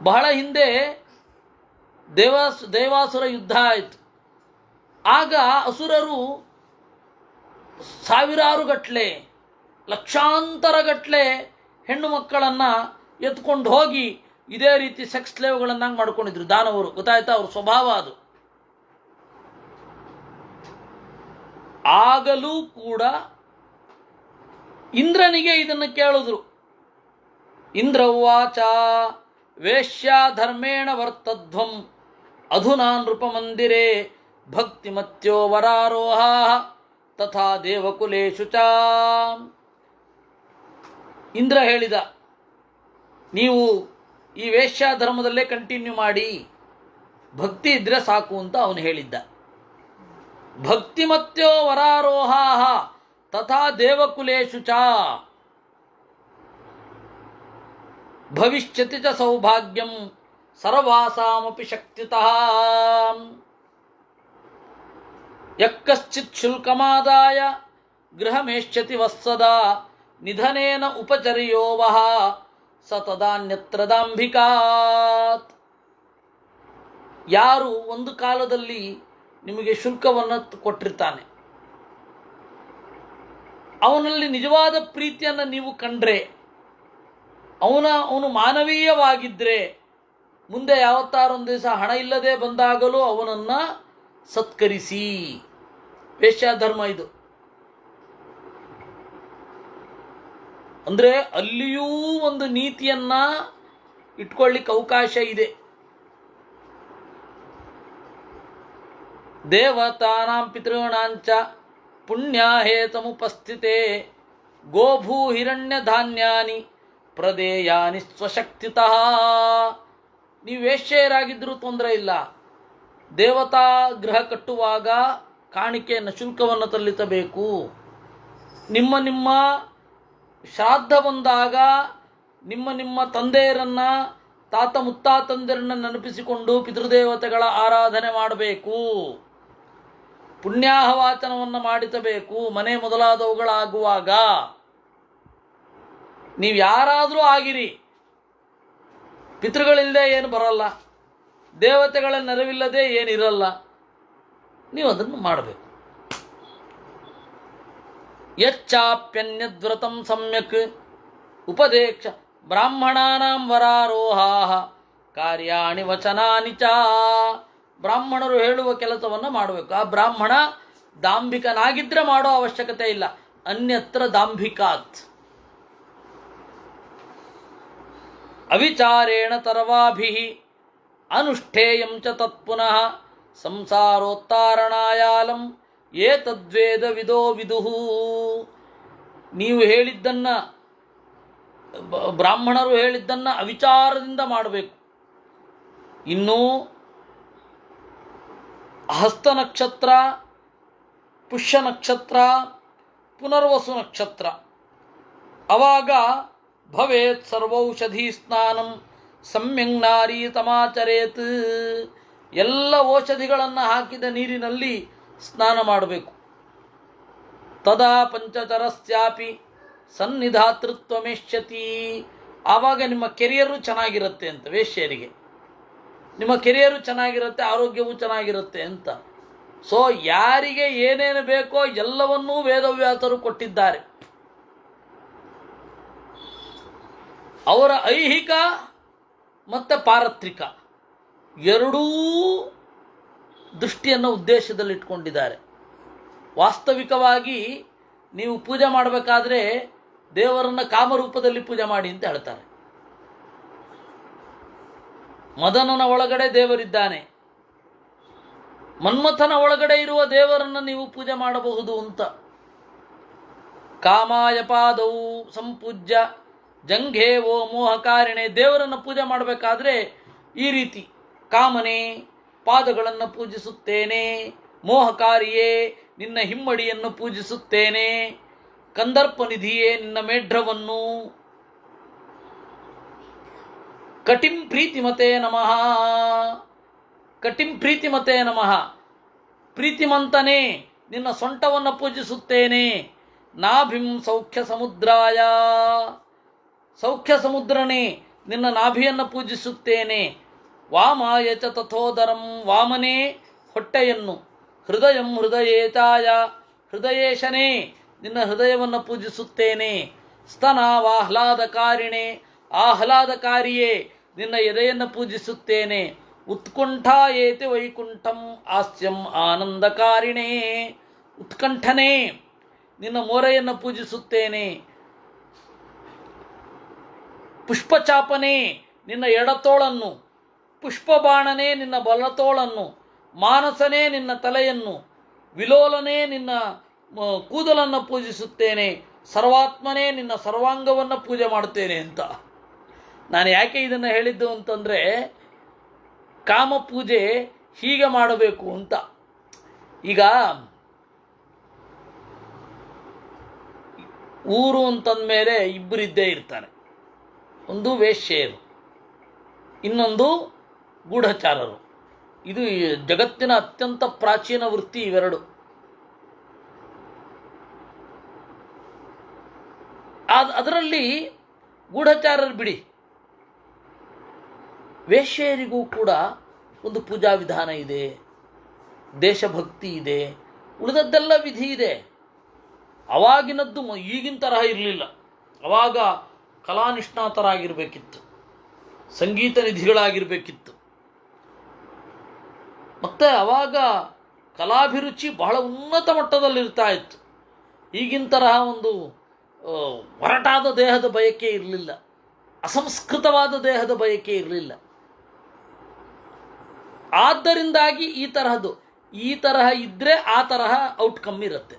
ಬಹಳ ಹಿಂದೆ ದೇವಾಸುರ ಯುದ್ಧ ಆಯಿತು. ಆಗ ಅಸುರರು ಸಾವಿರಾರು ಗಟ್ಟಲೆ ಲಕ್ಷಾಂತರ ಗಟ್ಟಲೆ ಹೆಣ್ಣು ಮಕ್ಕಳನ್ನು ಎತ್ಕೊಂಡು ಹೋಗಿ ಇದೇ ರೀತಿ ಸೆಕ್ಸ್ ಸ್ಲೇವ್ಗಳನ್ನಾಗಿ ಮಾಡ್ಕೊಂಡಿದ್ರು ದಾನವರು. ಗೊತ್ತಾಯ್ತಾ? ಅವ್ರ ಸ್ವಭಾವ ಅದು. ಆಗಲೂ ಕೂಡ ಇಂದ್ರನಿಗೆ ಇದನ್ನು ಕೇಳಿದ್ರು. ಇಂದ್ರವಾಚ ವೇಶ್ಯಾಧರ್ಮೇಣ ವರ್ತಧ್ವಂ ಅಧುನಾ ನೃಪಮಂದಿರೇ ಭಕ್ತಿಮತ್ಯೋ ವರಾರೋಹ ತಥಾ ದೇವಕುಲೇಶು ಚ. ಇಂದ್ರ ಹೇಳಿದ, ನೀವು ಈ ವೇಶ್ಯಾಧರ್ಮದಲ್ಲೇ ಕಂಟಿನ್ಯೂ ಮಾಡಿ, ಭಕ್ತಿ ಇದ್ರೆ ಸಾಕು ಅಂತ ಅವನು ಹೇಳಿದ್ದ. ಭಕ್ತಿಮತ್ಯೋ ವರಾರೋಹ ತಥಾ ದೇವಕುಲೇಶು ಚ ಭವಿಷ್ಯತಿ ಚ ಸೌಭಾಗ್ಯಂ ಸರ್ವಾಸಾಮಪಿ ಶಕ್ತಿತಃ. ಯಕ್ಕಶ್ಚಿತ್ ಶುಲ್ಕಮಾದಾಯ ಗೃಹಮೇಷ್ಯತಿ ವತ್ಸದಾ ನಿಧನೇನ ಉಪಚರ್ಯೋ ವಹ ಸತದಾನ್ಯತ್ರ ದಾಂಭಿಕಾತ್. ಯಾರು ಒಂದು ಕಾಲದಲ್ಲಿ ನಿಮಗೆ ಶುಲ್ಕವನ್ನು ಕೊಟ್ಟಿರ್ತಾನೆ, ಅವನಲ್ಲಿ ನಿಜವಾದ ಪ್ರೀತಿಯನ್ನು ನೀವು ಕಂಡ್ರೆ, ಅವನು ಮಾನವೀಯವಾಗಿದ್ದರೆ, ಮುಂದೆ ಯಾವತ್ತಾರೊಂದು ದಿವಸ ಹಣ ಇಲ್ಲದೆ ಬಂದಾಗಲೂ ಅವನನ್ನು ಸತ್ಕರಿಸಿ. ವೇಶ್ಯಾಧರ್ಮ ಇದು. ಅಂದರೆ ಅಲ್ಲಿಯೂ ಒಂದು ನೀತಿಯನ್ನು ಇಟ್ಕೊಳ್ಳಿಕ್ಕೆ ಅವಕಾಶ ಇದೆ. ದೇವತಾನಾಂ ಪಿತॄಣಾಂಚ ಪುಣ್ಯಾಹೇತಮುಪಸ್ಥಿತೆ ಗೋಭೂ ಹಿರಣ್ಯ ಧಾನ್ಯಾನಿ ಪ್ರದೇಯಾನಿ ಸ್ವಶಕ್ತಿತಃ. ನೀವು ವೇಶ್ಯೆಯರಾಗಿದ್ದರೂ ತೊಂದರೆ ಇಲ್ಲ, ದೇವತಾ ಗೃಹ ಕಟ್ಟುವಾಗ ಕಾಣಿಕೆಯನ್ನು ಶುಲ್ಕವನ್ನು ಸಲ್ಲಿಸಬೇಕು. ನಿಮ್ಮ ಶ್ರಾದ್ದ ಬಂದಾಗ ನಿಮ್ಮ ನಿಮ್ಮ ತಂದೆಯರನ್ನು ತಾತ ಮುತ್ತಾತಂದಿರನ್ನು ನೆನಪಿಸಿಕೊಂಡು ಪಿತೃದೇವತೆಗಳ ಆರಾಧನೆ ಮಾಡಬೇಕು. ಪುಣ್ಯಾಹವಾಚನವನ್ನು ಮಾಡಿಸಬೇಕು. ಮನೆ ಮೊದಲಾದವುಗಳಾಗುವಾಗ ನೀವು ಯಾರಾದರೂ ಆಗಿರಿ, ಪಿತೃಗಳಿಲ್ಲದೆ ಏನು ಬರಲ್ಲ, ದೇವತೆಗಳ ನೆರವಿಲ್ಲದೆ ಏನಿರಲ್ಲ. ನೀವು ಅದನ್ನು ಮಾಡಬೇಕು. ಯಚ್ಚಾಪ್ಯನ್ಯದ್ವ್ರತಂ ಸಮ್ಯಕ್ ಉಪದೇಕ್ಷ ಬ್ರಾಹ್ಮಣಾನಾಂ ವರಾರೋಹಾ ಕಾರ್ಯಾಣಿ ವಚನಾನಿ ಚ. ಬ್ರಾಹ್ಮಣರು ಹೇಳುವ ಕೆಲಸವನ್ನು ಮಾಡಬೇಕು. ಆ ಬ್ರಾಹ್ಮಣ ದಾಂಭಿಕನಾಗಿದ್ದರೆ ಮಾಡೋ ಅವಶ್ಯಕತೆ ಇಲ್ಲ. ಅನ್ಯತ್ರ ದಾಂಭಿಕಾತ್ ಅವಿಚಾರೇಣ ತರ್ವಾಭಿ ಅನುಷ್ಠೇಯಂ ಚ ತತ್ಪುನಃ ಸಂಸಾರೋತ್ತಾರಣಾಯಾಲಂ ಏತದ್ವೇದ ವಿದೋ ವಿದುಹು. ನೀವು ಹೇಳಿದ್ದನ್ನು, ಬ್ರಾಹ್ಮಣರು ಹೇಳಿದ್ದನ್ನು ಅವಿಚಾರದಿಂದ ಮಾಡಬೇಕು. ಇನ್ನೂ ಹಸ್ತ ನಕ್ಷತ್ರ, ಪುಷ್ಯ ನಕ್ಷತ್ರ, ಪುನರ್ವಸು ನಕ್ಷತ್ರ, ಅವಾಗ ಭವೇತ್ ಸರ್ವೌಷಧಿ ಸ್ನಾನಂ ಸಮ್ಯಂಗ್ ನಾರೀ ತಮಾಚರೇತ್. ಎಲ್ಲ ಔಷಧಿಗಳನ್ನು ಹಾಕಿದ ನೀರಿನಲ್ಲಿ ಸ್ನಾನ ಮಾಡಬೇಕು. ತದಾ ಪಂಚಚರಸ್ಯಾಪಿ ಸನ್ನಿಧಾತೃತ್ವಮೇಷ್ಯತಿ. ಆವಾಗ ನಿಮ್ಮ ಕೆರಿಯರು ಚೆನ್ನಾಗಿರುತ್ತೆ ಅಂತ. ವೇಶ್ಯರಿಗೆ ನಿಮ್ಮ ಕೆರಿಯರು ಚೆನ್ನಾಗಿರುತ್ತೆ, ಆರೋಗ್ಯವೂ ಚೆನ್ನಾಗಿರುತ್ತೆ ಅಂತ. ಸೊ ಯಾರಿಗೆ ಏನೇನು ಬೇಕೋ ಎಲ್ಲವನ್ನೂ ವೇದವ್ಯಾಸರು ಕೊಟ್ಟಿದ್ದಾರೆ. ಅವರ ಐಹಿಕ ಮತ್ತು ಪಾರತ್ರಿಕ ಎರಡೂ ದೃಷ್ಟಿಯನ್ನು ಉದ್ದೇಶದಲ್ಲಿಟ್ಕೊಂಡಿದ್ದಾರೆ. ವಾಸ್ತವಿಕವಾಗಿ ನೀವು ಪೂಜೆ ಮಾಡಬೇಕಾದ್ರೆ ದೇವರನ್ನು ಕಾಮರೂಪದಲ್ಲಿ ಪೂಜೆ ಮಾಡಿ ಅಂತ ಹೇಳ್ತಾರೆ. ಮದನನ ಒಳಗಡೆ ದೇವರಿದ್ದಾನೆ, ಮನ್ಮಥನ ಒಳಗಡೆ ಇರುವ ದೇವರನ್ನು ನೀವು ಪೂಜೆ ಮಾಡಬಹುದು ಅಂತ. ಕಾಮಾಯ ಪಾದವು ಸಂಪೂಜ್ಯ ಜಂಘೇವೋ ಮೋಹಕಾರಿಣೆ. ದೇವರನ್ನು ಪೂಜೆ ಮಾಡಬೇಕಾದ್ರೆ ಈ ರೀತಿ, ಕಾಮನೆ ಪಾದಗಳನ್ನು ಪೂಜಿಸುತ್ತೇನೆ, ಮೋಹಕಾರಿಯೇ ನಿನ್ನ ಹಿಮ್ಮಡಿಯನ್ನು ಪೂಜಿಸುತ್ತೇನೆ, ಕಂದರ್ಪನಿಧಿಯೇ ನಿನ್ನ ಮೇಢ್ರವನ್ನು, ಕಟಿಂ ಪ್ರೀತಿಮತೆ ನಮಃ, ಕಟಿಂ ಪ್ರೀತಿಮತೆ ನಮಃ, ಪ್ರೀತಿಮಂತನೇ ನಿನ್ನ ಸೊಂಟವನ್ನು ಪೂಜಿಸುತ್ತೇನೆ, ನಾಭಿಂ ಸೌಖ್ಯ ಸಮುದ್ರಾಯ, ಸೌಖ್ಯ ಸಮುದ್ರನೇ ನಿನ್ನ ನಾಭಿಯನ್ನು ಪೂಜಿಸುತ್ತೇನೆ, ವಾಮಾಯ ಚ ತಥೋದರಂ, ವಾಮನೇ ಹೊಟ್ಟೆಯನ್ನು, ಹೃದಯಂ ಹೃದಯೇತಾಯ, ಹೃದಯೇಶನೇ ನಿನ್ನ ಹೃದಯವನ್ನು ಪೂಜಿಸುತ್ತೇನೆ, ಸ್ತನಾವಾಹ್ಲಾದಕಾರಿಣೆ, ಆಹ್ಲಾದಕಾರಿಯೇ ನಿನ್ನ ಎದೆಯನ್ನು ಪೂಜಿಸುತ್ತೇನೆ, ಉತ್ಕಂಠ ಏತಿ ವೈಕುಂಠಂ ಹಾಸ್ಯಂ ಆನಂದಕಾರಿಣೇ, ಉತ್ಕಂಠನೇ ನಿನ್ನ ಮೋರೆಯನ್ನು ಪೂಜಿಸುತ್ತೇನೆ, ಪುಷ್ಪಚಾಪನೇ ನಿನ್ನ ಎಡತೋಳನ್ನು, ಪುಷ್ಪಬಾಣನೇ ನಿನ್ನ ಬಲತೋಳನ್ನು, ಮಾನಸನೇ ನಿನ್ನ ತಲೆಯನ್ನು, ವಿಲೋಲನೇ ನಿನ್ನ ಕೂದಲನ್ನು ಪೂಜಿಸುತ್ತೇನೆ, ಸರ್ವಾತ್ಮನೇ ನಿನ್ನ ಸರ್ವಾಂಗವನ್ನು ಪೂಜೆ ಮಾಡುತ್ತೇನೆ ಅಂತ. ನಾನು ಯಾಕೆ ಇದನ್ನು ಹೇಳಿದ್ದು ಅಂತಂದರೆ, ಕಾಮ ಪೂಜೆ ಹೀಗೆ ಮಾಡಬೇಕು ಅಂತ. ಈಗ ಊರು ಅಂತಂದಮೇಲೆ ಇಬ್ಬರಿದ್ದೇ ಇರ್ತಾರೆ. ಒಂದು ವೇಶ್ಯೆಯರು, ಇನ್ನೊಂದು ಗೂಢಚಾರರು. ಇದು ಜಗತ್ತಿನ ಅತ್ಯಂತ ಪ್ರಾಚೀನ ವೃತ್ತಿ ಇವೆರಡು. ಅದರಲ್ಲಿ ಗೂಢಚಾರರು ಬಿಡಿ, ವೇಶ್ಯೆಯರಿಗೂ ಕೂಡ ಒಂದು ಪೂಜಾ ವಿಧಾನ ಇದೆ, ದೇಶಭಕ್ತಿ ಇದೆ, ಉಳಿದದ್ದೆಲ್ಲ ವಿಧಿ ಇದೆ. ಅವಾಗಿನದ್ದು ಈಗಿನ ತರಹ ಇರಲಿಲ್ಲ. ಅವಾಗ ಕಲಾನಿಷ್ಣಾತರಾಗಿರಬೇಕಿತ್ತು, ಸಂಗೀತ ನಿಧಿಗಳಾಗಿರಬೇಕಿತ್ತು. ಮತ್ತು ಅವಾಗ ಕಲಾಭಿರುಚಿ ಬಹಳ ಉನ್ನತ ಮಟ್ಟದಲ್ಲಿರ್ತಾ ಇತ್ತು. ಈಗಿನ ತರಹ ಒಂದು ಒರಟಾದ ದೇಹದ ಬಯಕೆ ಇರಲಿಲ್ಲ, ಅಸಂಸ್ಕೃತವಾದ ದೇಹದ ಬಯಕೆ ಇರಲಿಲ್ಲ. ಆದ್ದರಿಂದಾಗಿ ಈ ತರಹ ಇದ್ದರೆ ಆ ತರಹ ಔಟ್ಕಮ್ ಇರುತ್ತೆ.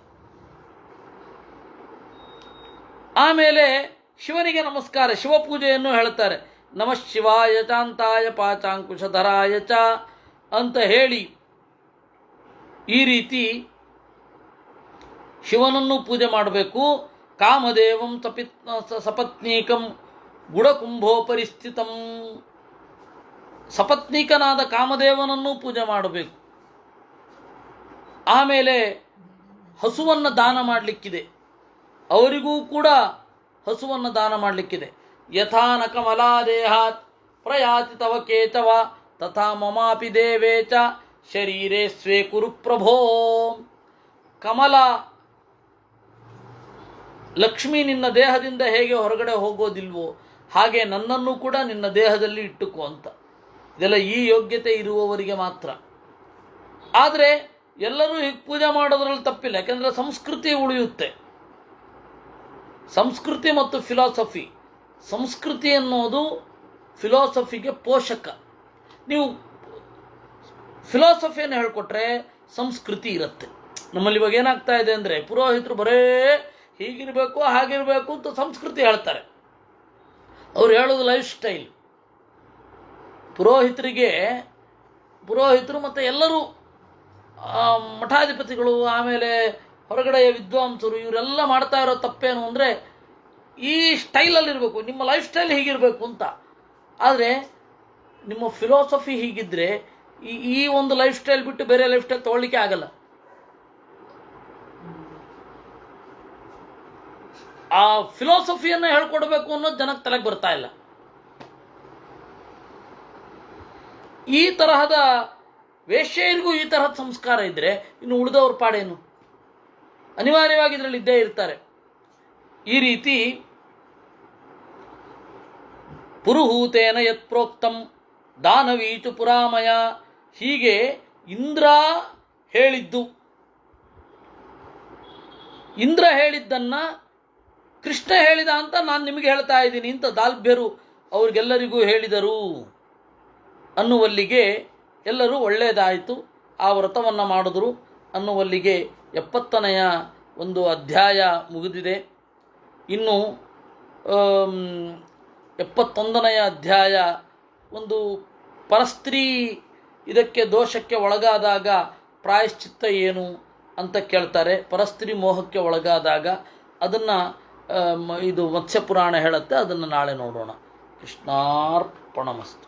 ಆಮೇಲೆ ಶಿವನಿಗೆ ನಮಸ್ಕಾರ, ಶಿವಪೂಜೆಯನ್ನು ಹೇಳ್ತಾರೆ. ನಮಃ ಶಿವಾಯ ಚಾಂತಾಯ ಪಾಚಾಂಕುಶಧರಾಯ ಚ ಅಂತ ಹೇಳಿ ಈ ರೀತಿ ಶಿವನನ್ನು ಪೂಜೆ ಮಾಡಬೇಕು. ಕಾಮದೇವಂ ಸಪತ್ನೀಕಂ ಗುಡಕುಂಭೋಪರಿ ಸ್ಥಿತಂ. ಸಪತ್ನೀಕನಾದ ಕಾಮದೇವನನ್ನು ಪೂಜೆ ಮಾಡಬೇಕು. ಆಮೇಲೆ ಹಸುವನ್ನು ದಾನ ಮಾಡಲಿಕ್ಕಿದೆ, ಅವರಿಗೂ ಕೂಡ ಹಸುವನ್ನು ದಾನ ಮಾಡಲಿಕ್ಕಿದೆ. ಯಥಾ ನ ಕಮಲಾದೇಹಾತ್ ಪ್ರಯಾತಿ ತವ ಕೇತವ ತಥಾ ಮಮಾಪಿ ದೇವೇ ಚ ಶರೀರೇ ಸ್ವೇ ಕುರು ಪ್ರಭೋ. ಕಮಲ ಲಕ್ಷ್ಮಿ ನಿನ್ನ ದೇಹದಿಂದ ಹೇಗೆ ಹೊರಗಡೆ ಹೋಗೋದಿಲ್ವೋ ಹಾಗೆ ನನ್ನನ್ನು ಕೂಡ ನಿನ್ನ ದೇಹದಲ್ಲಿ ಇಟ್ಟುಕೋ ಅಂತ. ಇದೆಲ್ಲ ಈ ಯೋಗ್ಯತೆ ಇರುವವರಿಗೆ ಮಾತ್ರ. ಆದರೆ ಎಲ್ಲರೂ ಹೀಗೆ ಪೂಜೆ ಮಾಡೋದ್ರಲ್ಲಿ ತಪ್ಪಿಲ್ಲ, ಯಾಕೆಂದರೆ ಸಂಸ್ಕೃತಿ ಉಳಿಯುತ್ತೆ. ಸಂಸ್ಕೃತಿ ಮತ್ತು ಫಿಲಾಸಫಿ, ಸಂಸ್ಕೃತಿ ಅನ್ನೋದು ಫಿಲಾಸಫಿಗೆ ಪೋಷಕ. ನೀವು ಫಿಲಾಸಫಿಯನ್ನು ಹೇಳಿಕೊಟ್ರೆ ಸಂಸ್ಕೃತಿ ಇರುತ್ತೆ. ನಮ್ಮಲ್ಲಿ ಇವಾಗ ಏನಾಗ್ತಾ ಇದೆ ಅಂದರೆ ಪುರೋಹಿತರು ಬರೇ ಹೀಗಿರಬೇಕು ಹಾಗಿರಬೇಕು ಅಂತ ಸಂಸ್ಕೃತಿ ಹೇಳ್ತಾರೆ. ಅವ್ರು ಹೇಳೋದು ಲೈಫ್ ಸ್ಟೈಲ್. ಪುರೋಹಿತರು ಮತ್ತು ಎಲ್ಲರೂ ಮಠಾಧಿಪತಿಗಳು ಆಮೇಲೆ ಹೊರಗಡೆಯ ವಿದ್ವಾಂಸರು ಇವರೆಲ್ಲ ಮಾಡ್ತಾ ಇರೋ ತಪ್ಪೇನು ಅಂದರೆ ಈ ಸ್ಟೈಲಲ್ಲಿರಬೇಕು, ನಿಮ್ಮ ಲೈಫ್ ಸ್ಟೈಲ್ ಹೀಗಿರಬೇಕು ಅಂತ. ಆದರೆ ನಿಮ್ಮ ಫಿಲಾಸಫಿ ಹೀಗಿದ್ದರೆ ಈ ಒಂದು ಲೈಫ್ ಸ್ಟೈಲ್ ಬಿಟ್ಟು ಬೇರೆ ಲೈಫ್ ಸ್ಟೈಲ್ ತೊಗೊಳ್ಳಿಕ್ಕೆ ಆಗಲ್ಲ. ಆ ಫಿಲಾಸಫಿಯನ್ನು ಹೇಳ್ಕೊಡ್ಬೇಕು ಅನ್ನೋದು ಜನಕ್ಕೆ ತಲೆಗೆ ಬರ್ತಾ ಇಲ್ಲ. ಈ ತರಹದ ವೇಶ್ಯೆಯರಿಗೂ ಈ ತರಹದ ಸಂಸ್ಕಾರ ಇದ್ದರೆ ಇನ್ನು ಉಳಿದವ್ರ ಪಾಡೇನು? ಅನಿವಾರ್ಯವಾಗಿ ಇದರಲ್ಲಿ ಇದ್ದೇ ಇರ್ತಾರೆ. ಈ ರೀತಿ ಪುರುಹೂತೇನ ಯತ್ ಪ್ರೋಕ್ತಂ ದಾನವೀಚು ಪುರಾಮಯ, ಹೀಗೆ ಇಂದ್ರ ಹೇಳಿದ್ದನ್ನು ಕೃಷ್ಣ ಹೇಳಿದ ಅಂತ ನಾನು ನಿಮಗೆ ಹೇಳ್ತಾ ಇದ್ದೀನಿ ಅಂತ ದಾಲ್ಭ್ಯರು ಅವ್ರಿಗೆಲ್ಲರಿಗೂ ಹೇಳಿದರು ಅನ್ನುವಲ್ಲಿಗೆ ಎಲ್ಲರೂ ಒಳ್ಳೆಯದಾಯಿತು, ಆ ವ್ರತವನ್ನು ಮಾಡಿದ್ರು ಅನ್ನುವಲ್ಲಿಗೆ 70ನೆಯ ಒಂದು ಅಧ್ಯಾಯ ಮುಗಿದಿದೆ. ಇನ್ನು 71ನೆಯ ಅಧ್ಯಾಯ ಒಂದು ಪರಸ್ತ್ರೀ ಇದಕ್ಕೆ ದೋಷಕ್ಕೆ ಒಳಗಾದಾಗ ಪ್ರಾಯಶ್ಚಿತ್ತ ಏನು ಅಂತ ಕೇಳ್ತಾರೆ. ಪರಸ್ತ್ರೀ ಮೋಹಕ್ಕೆ ಒಳಗಾದಾಗ ಅದನ್ನು ಇದು ಮತ್ಸ್ಯ ಪುರಾಣ ಹೇಳುತ್ತೆ. ಅದನ್ನು ನಾಳೆ ನೋಡೋಣ. ಕೃಷ್ಣಾರ್ಪಣಮಸ್ತು.